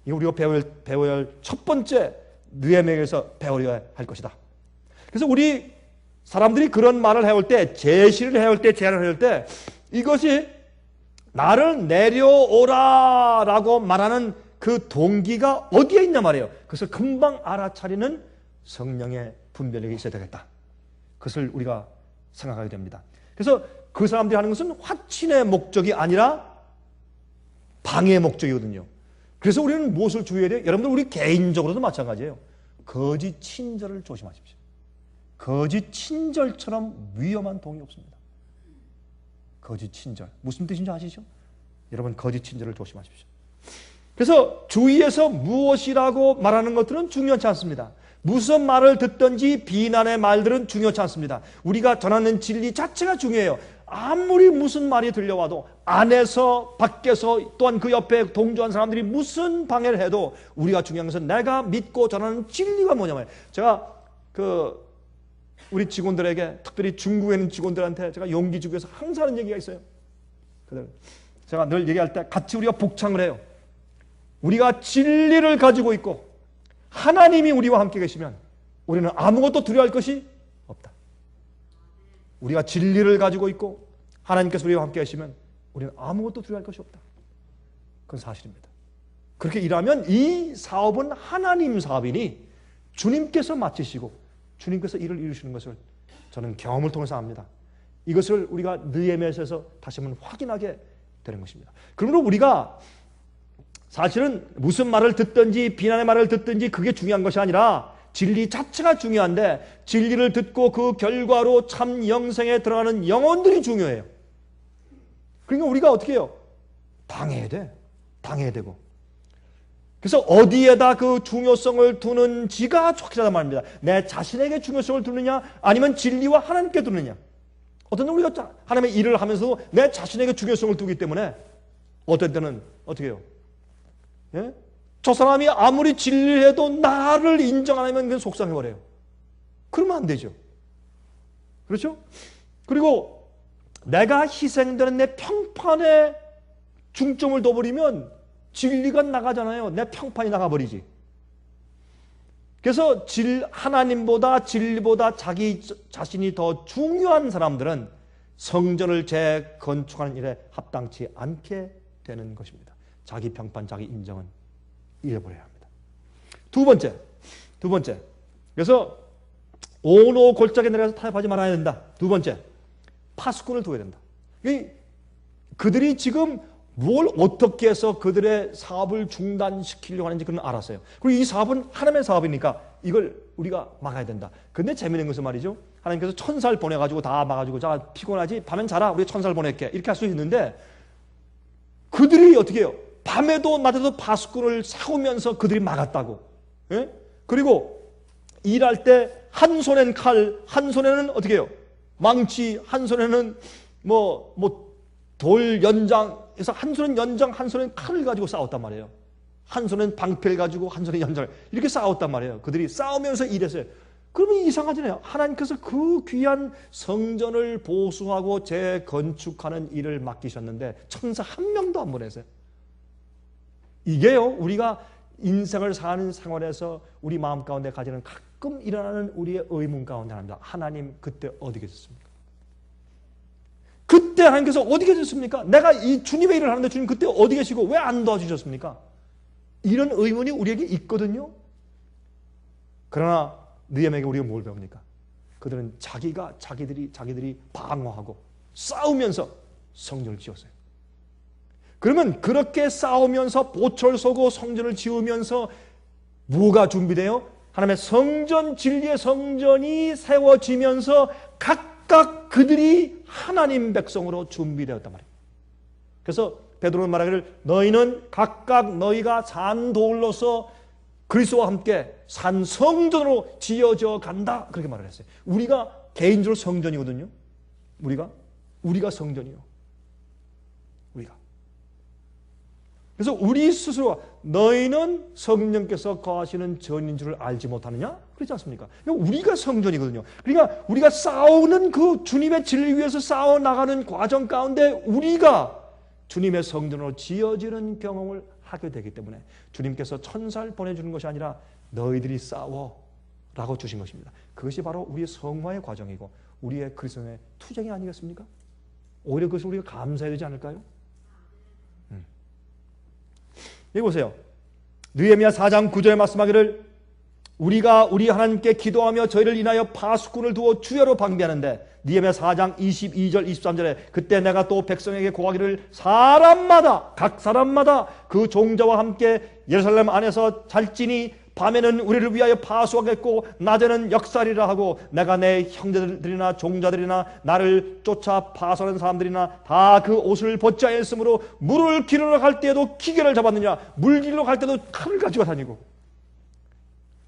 이거 우리가 배워야 할 첫 번째 느헤미야에서 배워야 할 것이다. 그래서 우리 사람들이 그런 말을 해올 때, 제시를 해올 때, 제안을 해올 때 이것이 나를 내려오라라고 말하는 그 동기가 어디에 있냐 말이에요. 그래서 금방 알아차리는 성령의 분별력이 있어야 되겠다. 그것을 우리가 생각하게 됩니다. 그래서 그 사람들이 하는 것은 확신의 목적이 아니라 방해의 목적이거든요. 그래서 우리는 무엇을 주의해야 돼요? 여러분들 우리 개인적으로도 마찬가지예요. 거짓 친절을 조심하십시오. 거짓 친절처럼 위험한 동이 없습니다. 거짓 친절. 무슨 뜻인지 아시죠? 여러분 거짓 친절을 조심하십시오. 그래서 주위에서 무엇이라고 말하는 것들은 중요하지 않습니다. 무슨 말을 듣든지 비난의 말들은 중요하지 않습니다. 우리가 전하는 진리 자체가 중요해요. 아무리 무슨 말이 들려와도 안에서 밖에서 또한 그 옆에 동조한 사람들이 무슨 방해를 해도 우리가 중요한 것은 내가 믿고 전하는 진리가 뭐냐면, 제가 우리 직원들에게, 특별히 중국에 있는 직원들한테 제가 용기 주기 위해서 항상 하는 얘기가 있어요. 제가 늘 얘기할 때 같이 우리가 복창을 해요. 우리가 진리를 가지고 있고 하나님이 우리와 함께 계시면 우리는 아무것도 두려워할 것이 없다. 우리가 진리를 가지고 있고 하나님께서 우리와 함께 계시면 우리는 아무것도 두려워할 것이 없다. 그건 사실입니다. 그렇게 일하면 이 사업은 하나님 사업이니 주님께서 마치시고 주님께서 일을 이루시는 것을 저는 경험을 통해서 압니다. 이것을 우리가 느헤미야에서 다시 한번 확인하게 되는 것입니다. 그러므로 우리가 사실은 무슨 말을 듣든지 비난의 말을 듣든지 그게 중요한 것이 아니라 진리 자체가 중요한데, 진리를 듣고 그 결과로 참 영생에 들어가는 영혼들이 중요해요. 그러니까 우리가 어떻게 해요? 당해야 돼. 당해야 되고. 그래서 어디에다 그 중요성을 두는지가 확실하단 말입니다. 내 자신에게 중요성을 두느냐 아니면 진리와 하나님께 두느냐. 어떤 때는 우리가 하나님의 일을 하면서도 내 자신에게 중요성을 두기 때문에 어떤 때는 어떻게 해요? 예? 저 사람이 아무리 진리해도 나를 인정 안 하면 그건 속상해버려요. 그러면 안 되죠. 그렇죠? 그리고 내가 희생되는 내 평판에 중점을 둬버리면 진리가 나가잖아요. 내 평판이 나가버리지. 그래서 하나님보다 진리보다 자기 자신이 더 중요한 사람들은 성전을 재건축하는 일에 합당치 않게 되는 것입니다. 자기 평판, 자기 인정은 잃어버려야 합니다. 두 번째. 그래서 오노 골짜기 내려가서 타협하지 말아야 된다. 두 번째, 파수꾼을 둬야 된다. 그들이 지금 뭘 어떻게 해서 그들의 사업을 중단시키려고 하는지 그는 알았어요. 그리고 이 사업은 하나님의 사업이니까 이걸 우리가 막아야 된다. 근데 재미있는 것은 말이죠, 하나님께서 천사를 보내가지고 다 막아주고, 자 피곤하지? 밤엔 자라. 우리 천사를 보낼게. 이렇게 할 수 있는데 그들이 어떻게 해요? 밤에도 낮에도 파수꾼을 세우면서 그들이 막았다고. 예? 그리고 일할 때 한 손엔 칼, 한 손에는 어떻게 해요? 망치, 한 손에는 돌 연장해서 한 손은 연장, 한 손은 칼을 가지고 싸웠단 말이에요. 한 손은 방패를 가지고 한 손은 연장을 이렇게 싸웠단 말이에요. 그들이 싸우면서 일했어요. 그러면 이상하잖아요. 하나님께서 그 귀한 성전을 보수하고 재건축하는 일을 맡기셨는데 천사 한 명도 안 보내세요. 이게요, 우리가 인생을 사는 생활에서 우리 마음 가운데 가지는 가끔 일어나는 우리의 의문 가운데 하나입니다. 하나님 그때 어디 계셨습니까? 그때 하나님께서 어디 계셨습니까? 내가 이 주님의 일을 하는데 주님 그때 어디 계시고 왜 안 도와주셨습니까? 이런 의문이 우리에게 있거든요. 그러나 느헤미야에게 우리가 뭘 배웁니까? 그들은 자기들이 방어하고 싸우면서 성전을 지었어요. 그러면 그렇게 싸우면서 보철 서고 성전을 지으면서 뭐가 준비돼요? 하나님의 성전, 진리의 성전이 세워지면서 각각 그들이 하나님 백성으로 준비되었단 말이에요. 그래서 베드로는 말하기를 너희는 각각 너희가 산 돌로서 그리스도와 함께 산 성전으로 지어져 간다. 그렇게 말을 했어요. 우리가 개인적으로 성전이거든요. 우리가 성전이요. 그래서 우리 스스로 너희는 성령께서 거하시는 전인 줄을 알지 못하느냐? 그렇지 않습니까? 우리가 성전이거든요. 그러니까 우리가 싸우는 그 주님의 진리 위해서 싸워나가는 과정 가운데 우리가 주님의 성전으로 지어지는 경험을 하게 되기 때문에 주님께서 천사를 보내주는 것이 아니라 너희들이 싸워 라고 주신 것입니다. 그것이 바로 우리의 성화의 과정이고 우리의 그리스도의 투쟁이 아니겠습니까? 오히려 그것을 우리가 감사해야 되지 않을까요? 여기 보세요. 느헤미야 4장 9절에 말씀하기를 우리가 우리 하나님께 기도하며 저희를 인하여 파수꾼을 두어 주야로 방비하는데 느헤미야 4장 22절 23절에 그때 내가 또 백성에게 고하기를 사람마다 각 사람마다 그 종자와 함께 예루살렘 안에서 잘지니 밤에는 우리를 위하여 파수하겠고 낮에는 역살이라 하고 내가 내 형제들이나 종자들이나 나를 쫓아 파수하는 사람들이나 다 그 옷을 벗지 아니했으므로 물을 기르러 갈 때에도 기계를 잡았느냐 물 기르러 갈 때도 칼을 가지고 다니고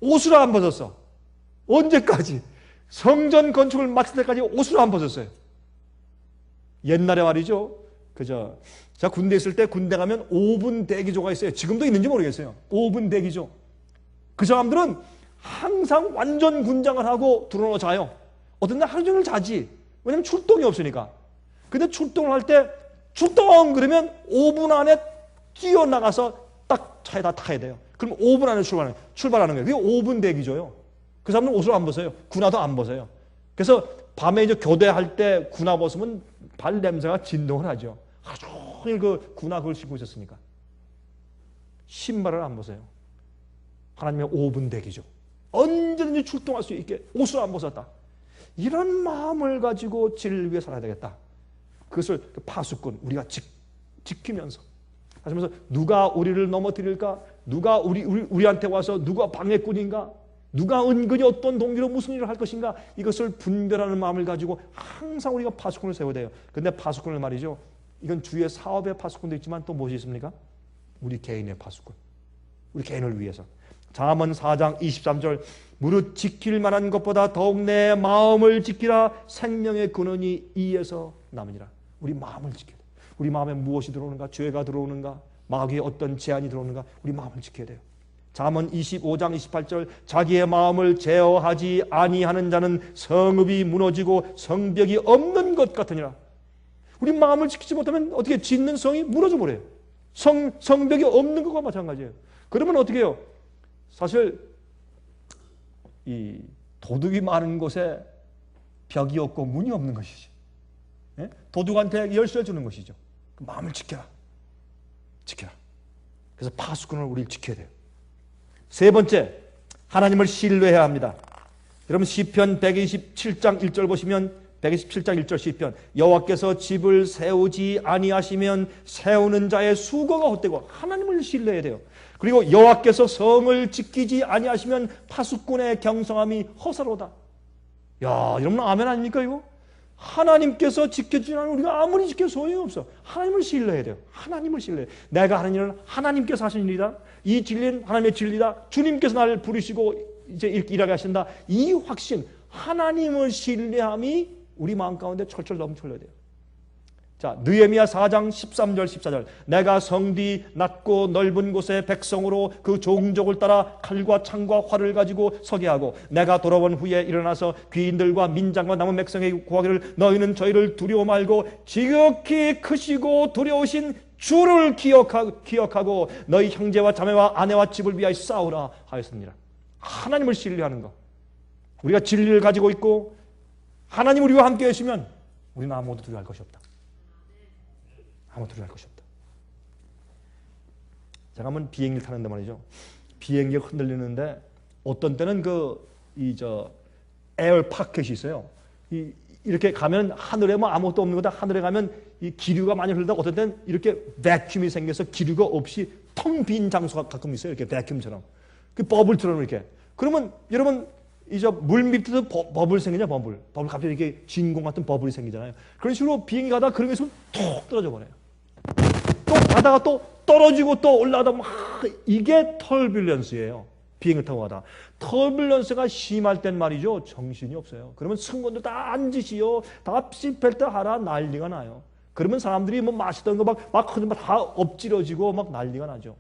옷을 안 벗었어. 언제까지? 성전 건축을 마칠 때까지 옷을 안 벗었어요. 옛날에 말이죠. 그저 제가 군대 있을 때 군대 가면 5분 대기조가 있어요. 지금도 있는지 모르겠어요. 5분 대기조. 그 사람들은 항상 완전 군장을 하고 들어놓아 자요. 어떤 날 하루 종일 자지. 왜냐면 출동이 없으니까. 근데 출동을 할 때 출동 그러면 5분 안에 뛰어나가서 딱 차에다 타야 돼요. 그럼 5분 안에 출발하는 거예요. 그게 5분 대기조요. 그 사람들은 옷을 안 벗어요. 군화도 안 벗어요. 그래서 밤에 이제 교대할 때 군화 벗으면 발 냄새가 진동을 하죠. 하루 종일 그 군화 그걸 신고 있었으니까. 신발을 안 벗어요. 하나님의 5분 대기죠. 언제든지 출동할 수 있게 옷을 안 벗었다. 이런 마음을 가지고 진리를 위해 살아야 되겠다. 그것을 파수꾼 우리가 지키면서 하시면서 누가 우리를 넘어뜨릴까? 누가 우리한테 와서 누가 방해꾼인가? 누가 은근히 어떤 동기로 무슨 일을 할 것인가? 이것을 분별하는 마음을 가지고 항상 우리가 파수꾼을 세워야 돼요. 근데 파수꾼을 말이죠. 이건 주의 사업의 파수꾼도 있지만 또 무엇이 있습니까? 우리 개인의 파수꾼. 우리 개인을 위해서. 잠언 4장 23절 무릇 지킬 만한 것보다 더욱 내 마음을 지키라 생명의 근원이 이에서 남으니라. 우리 마음을 지켜야 돼요. 우리 마음에 무엇이 들어오는가? 죄가 들어오는가? 마귀의 어떤 제한이 들어오는가? 우리 마음을 지켜야 돼요. 잠언 25장 28절 자기의 마음을 제어하지 아니하는 자는 성읍이 무너지고 성벽이 없는 것 같으니라. 우리 마음을 지키지 못하면 어떻게 짓는 성이 무너져 버려요. 성벽이 없는 것과 마찬가지예요. 그러면 어떻게 해요? 사실 이 도둑이 많은 곳에 벽이 없고 문이 없는 것이지. 예? 도둑한테 열쇠를 주는 것이죠. 그 마음을 지켜라. 지켜라. 그래서 파수꾼을 우리를 지켜야 돼요. 세 번째, 하나님을 신뢰해야 합니다. 여러분 시편 127장 1절 보시면 127장 1절 시편 여호와께서 집을 세우지 아니하시면 세우는 자의 수고가 헛되고 하나님을 신뢰해야 돼요. 그리고 여호와께서 성을 지키지 아니하시면 파수꾼의 경성함이 허사로다. 야, 여러분 아멘 아닙니까 이거? 하나님께서 지켜주지 않으면 우리가 아무리 지켜도 소용없어. 하나님을 신뢰해야 돼요. 하나님을 신뢰해. 내가 하는 일은 하나님께서 하신 일이다. 이 진리는 하나님의 진리다. 주님께서 나를 부르시고 이제 일하게 하신다. 이 확신, 하나님을 신뢰함이 우리 마음 가운데 철철 넘쳐야 돼요. 자, 느헤미야 4장 13절 14절 내가 성뒤 낮고 넓은 곳에 백성으로 그 종족을 따라 칼과 창과 활을 가지고 서게 하고 내가 돌아온 후에 일어나서 귀인들과 민장과 남은 백성에게 고하기를 너희는 저희를 두려워 말고 지극히 크시고 두려우신 주를 기억하고 너희 형제와 자매와 아내와 집을 위하여 싸우라 하였습니다. 하나님을 신뢰하는 것. 우리가 진리를 가지고 있고 하나님 우리와 함께 계시면 우리는 아무것도 두려워할 것이 없다. 아무것도 두려워할 것이 없다. 제가 한번 비행기를 타는데 말이죠. 비행기가 흔들리는데 어떤 때는 에어 파켓이 있어요. 이렇게 가면 하늘에 뭐 아무것도 없는 거다. 하늘에 가면 이 기류가 많이 흐르다가 어떤 때는 이렇게 베큐음이 생겨서 기류가 없이 텅 빈 장소가 가끔 있어요. 이렇게 베큐음처럼. 그 버블처럼 이렇게. 그러면 여러분 물 밑에서 버블 생기냐 버블 갑자기 이렇게 진공 같은 버블이 생기잖아요. 그런 식으로 비행기 가다가 그런 게 있으면 톡 떨어져 버려요. 또 가다가 또 떨어지고 또 올라가다 막 이게 터뷸런스예요. 비행기 타고 가다 터뷸런스가 심할 땐 말이죠 정신이 없어요. 그러면 승무원들 다 앉으시오, 다 시트벨트 하라 난리가 나요. 그러면 사람들이 뭐 마시던 거 막 흐르면 다 엎질러지고 막 난리가 나죠.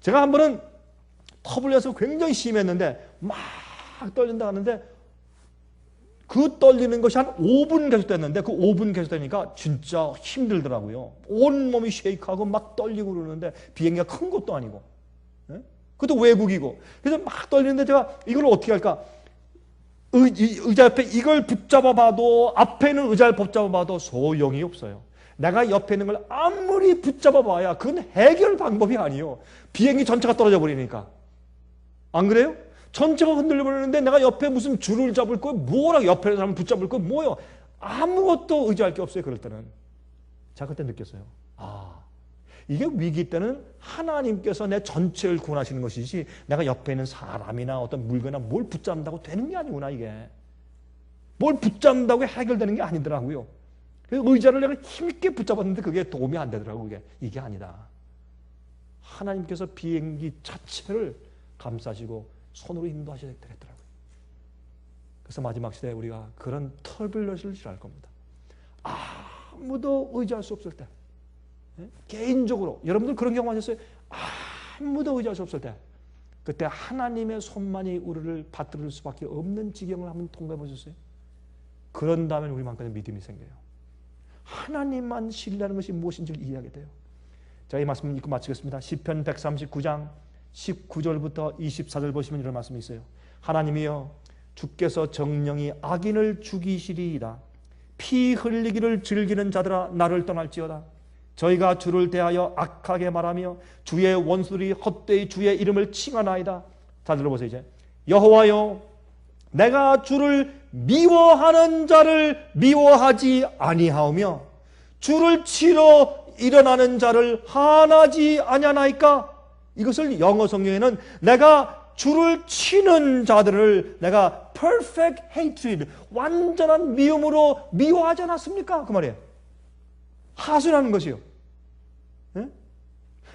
제가 한 번은 터뷸런스가 굉장히 심했는데 막 떨린다 하는데 그 떨리는 것이 한 5분 계속됐는데 그 5분 계속되니까 진짜 힘들더라고요. 온몸이 쉐이크하고 막 떨리고 그러는데 비행기가 큰 것도 아니고 그것도 외국이고 그래서 막 떨리는데 제가 이걸 어떻게 할까? 의자 옆에 이걸 붙잡아 봐도 앞에 있는 의자를 붙잡아 봐도 소용이 없어요. 내가 옆에 있는 걸 아무리 붙잡아 봐야 그건 해결 방법이 아니에요. 비행기 전체가 떨어져 버리니까. 안 그래요? 전체가 흔들려 버리는데 내가 옆에 무슨 줄을 잡을 거예요? 뭐라 옆에 있는 사람을 붙잡을 거예요? 뭐요? 아무것도 의지할 게 없어요. 그럴 때는. 자, 그때 느꼈어요. 이게 위기 때는 하나님께서 내 전체를 구원하시는 것이지 내가 옆에 있는 사람이나 어떤 물건이나 뭘 붙잡는다고 되는 게 아니구나. 이게 뭘 붙잡는다고 해결되는 게 아니더라고요. 의자를 내가 힘있게 붙잡았는데 그게 도움이 안 되더라고요. 이게 아니다. 하나님께서 비행기 자체를 감싸시고 손으로 인도하셔야 되겠더라고요. 그래서 마지막 시대에 우리가 그런 터뷸런스를 지날 겁니다. 아무도 의지할 수 없을 때, 개인적으로 여러분들 그런 경험 하셨어요? 아무도 의지할 수 없을 때, 그때 하나님의 손만이 우리를 받들을 수밖에 없는 지경을 한번 통과해 보셨어요? 그런 다음에 우리 마음까지 믿음이 생겨요. 하나님만 신뢰하는 것이 무엇인지를 이해하게 돼요. 자, 이 말씀 읽고 마치겠습니다. 시편 139장 19절부터 24절 보시면 이런 말씀이 있어요. 하나님이여, 주께서 정령이 악인을 죽이시리이다. 피 흘리기를 즐기는 자들아 나를 떠날지어다. 저희가 주를 대하여 악하게 말하며 주의 원수들이 헛되이 주의 이름을 칭하나이다. 자, 들어보세요. 이제 여호와여, 내가 주를 미워하는 자를 미워하지 아니하오며 주를 치러 일어나는 자를 한하지 아니하나이까. 이것을 영어 성경에는 내가 주를 치는 자들을 내가 perfect hatred, 완전한 미움으로 미워하지 않았습니까? 그 말이에요. 하소연하는 것이요. 네?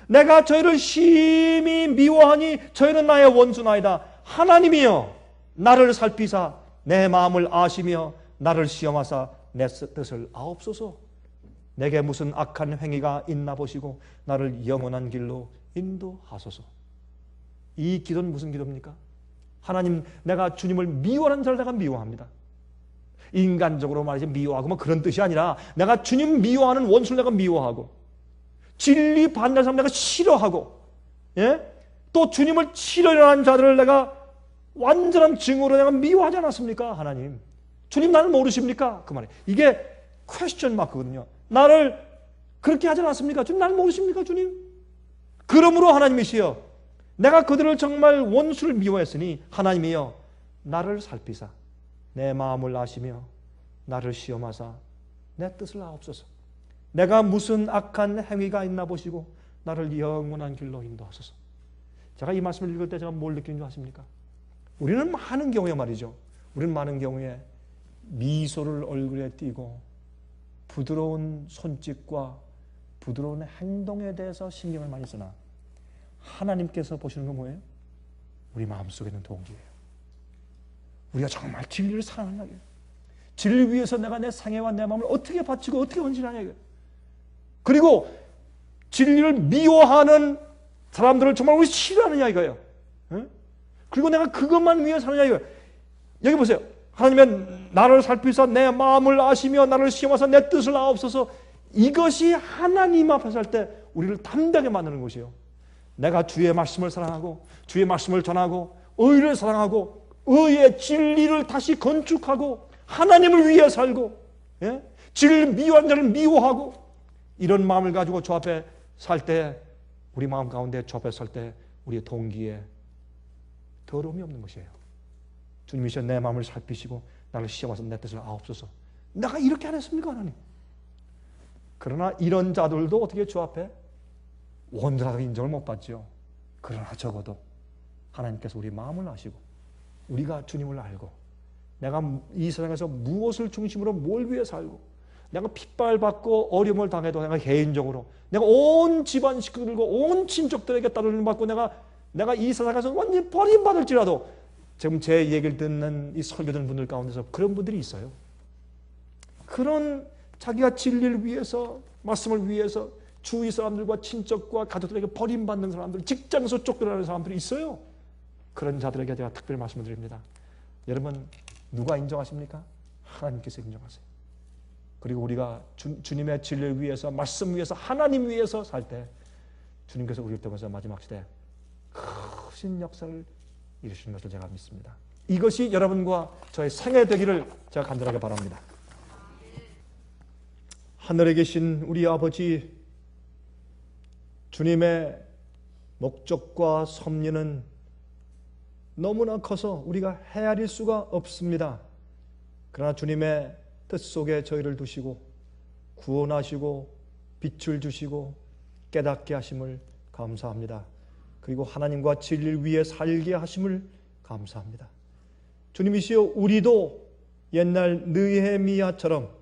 내가 저희를 심히 미워하니 저희는 나의 원수나이다. 하나님이여, 나를 살피사 내 마음을 아시며 나를 시험하사 내 뜻을 아옵소서. 내게 무슨 악한 행위가 있나 보시고 나를 영원한 길로 인도하소서. 이 기도는 무슨 기도입니까? 하나님, 내가 주님을 미워하는 자를 내가 미워합니다. 인간적으로 말이지 미워하고 뭐 그런 뜻이 아니라 내가 주님 미워하는 원수를 내가 미워하고 진리 반대하는 사람 내가 싫어하고, 또 주님을 치려는 자들을 내가 완전한 증오로 내가 미워하지 않았습니까? 하나님, 주님 나를 모르십니까? 그 말이에요. 이게 퀘스천 마크거든요. 나를 그렇게 하지 않았습니까? 주님 나를 모르십니까? 주님? 그러므로 하나님이시여, 내가 그들을 정말 원수를 미워했으니 하나님이여, 나를 살피사 내 마음을 아시며 나를 시험하사 내 뜻을 아옵소서. 내가 무슨 악한 행위가 있나 보시고 나를 영원한 길로 인도하소서. 제가 이 말씀을 읽을 때 제가 뭘 느끼는 줄 아십니까? 우리는 많은 경우에 말이죠. 우리는 많은 경우에 미소를 얼굴에 띠고 부드러운 손짓과 부드러운 행동에 대해서 신경을 많이 쓰나 하나님께서 보시는 건 뭐예요? 우리 마음속에 있는 동기예요. 우리가 정말 진리를 사랑하냐, 진리 위해서 내가 내 생애와 내 마음을 어떻게 바치고 어떻게 헌신하냐. 그리고 진리를 미워하는 사람들을 정말 우리 싫어하느냐 이거예요. 그리고 내가 그것만 위해 사느냐 이거예요. 여기 보세요. 하나님은 나를 살피사 내 마음을 아시며 나를 시험하사 내 뜻을 아옵소서. 이것이 하나님 앞에서 할 때 우리를 담대하게 만드는 것이에요. 내가 주의 말씀을 사랑하고 주의 말씀을 전하고 의를 사랑하고 의의 진리를 다시 건축하고 하나님을 위해 살고, 진리를 미워하는 자를 미워하고, 이런 마음을 가지고 주 앞에 살 때, 우리 마음 가운데 주 앞에 설 때 우리의 동기에 더러움이 없는 것이에요. 주님이시여, 내 마음을 살피시고 나를 시험하사 내 뜻을 아옵소서. 내가 이렇게 안 했습니까, 하나님? 그러나 이런 자들도 어떻게 주 앞에 원수라고 인정을 못 받죠. 그러나 적어도 하나님께서 우리 마음을 아시고 우리가 주님을 알고 내가 이 세상에서 무엇을 중심으로 뭘 위해 살고 내가 핍박받고 어려움을 당해도 내가 개인적으로 내가 온 집안 식구들과 온 친족들에게 따르는 받고 내가 이 세상에서 완전히 버림받을지라도 지금 제 얘기를 듣는 이 설교 듣는 분들 가운데서 그런 분들이 있어요. 그런 자기가 진리를 위해서 말씀을 위해서 주위 사람들과 친척과 가족들에게 버림받는 사람들, 직장에서 쫓겨나는 사람들이 있어요. 그런 자들에게 제가 특별히 말씀을 드립니다. 여러분, 누가 인정하십니까? 하나님께서 인정하세요. 그리고 우리가 주님의 진리를 위해서, 말씀 위해서, 하나님 위해서 살 때 주님께서 우리를 통해서 마지막 시대에 크신 역사를 이루시는 것을 제가 믿습니다. 이것이 여러분과 저의 생애 되기를 제가 간절하게 바랍니다. 하늘에 계신 우리 아버지, 주님의 목적과 섭리는 너무나 커서 우리가 헤아릴 수가 없습니다. 그러나 주님의 뜻 속에 저희를 두시고 구원하시고 빛을 주시고 깨닫게 하심을 감사합니다. 그리고 하나님과 진리를 위해 살게 하심을 감사합니다. 주님이시여, 우리도 옛날 느헤미야처럼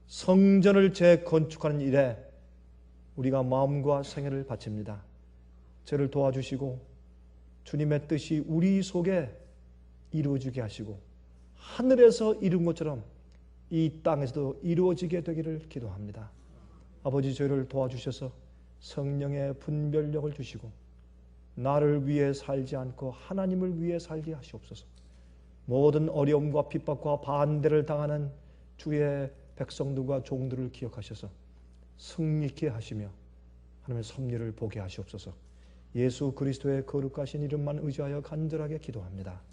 성전을 재건축하는 일에 우리가 마음과 생애를 바칩니다. 저를 도와주시고 주님의 뜻이 우리 속에 이루어지게 하시고 하늘에서 이룬 것처럼 이 땅에서도 이루어지게 되기를 기도합니다. 아버지, 저희를 도와주셔서 성령의 분별력을 주시고 나를 위해 살지 않고 하나님을 위해 살게 하시옵소서. 모든 어려움과 핍박과 반대를 당하는 주의 백성들과 종들을 기억하셔서 승리케 하시며 하나님의 섭리를 보게 하시옵소서. 예수 그리스도의 거룩하신 이름만 의지하여 간절하게 기도합니다.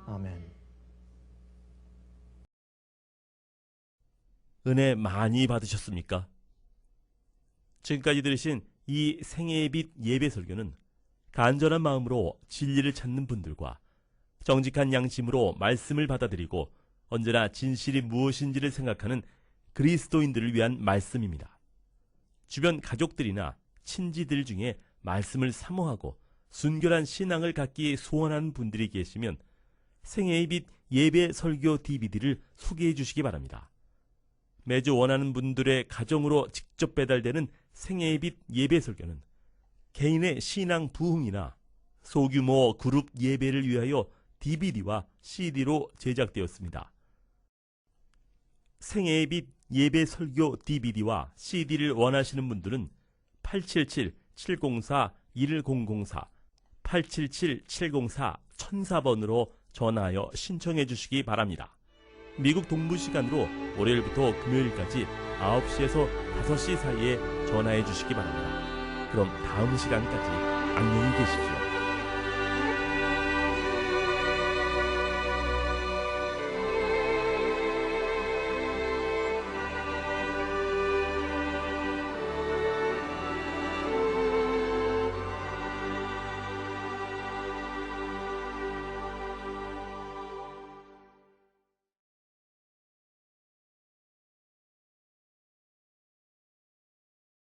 아멘. 은혜 많이 받으셨습니까? 지금까지 들으신 이 생애의 빛 예배 설교는 간절한 마음으로 진리를 찾는 분들과 정직한 양심으로 말씀을 받아들이고 언제나 진실이 무엇인지를 생각하는 그리스도인들을 위한 말씀입니다. 주변 가족들이나 친지들 중에 말씀을 사모하고 순결한 신앙을 갖기 소원하는 분들이 계시면 생애의 빛 예배 설교 DVD를 소개해 주시기 바랍니다. 매주 원하는 분들의 가정으로 직접 배달되는 생애의 빛 예배 설교는 개인의 신앙 부흥이나 소규모 그룹 예배를 위하여 DVD와 CD로 제작되었습니다. 생애의 빛 예배 설교 DVD와 CD를 원하시는 분들은 877-704-1004, 877-704-1004번으로 전화하여 신청해 주시기 바랍니다. 미국 동부 시간으로 월요일부터 금요일까지 9시에서 5시 사이에 전화해 주시기 바랍니다. 그럼 다음 시간까지 안녕히 계십시오.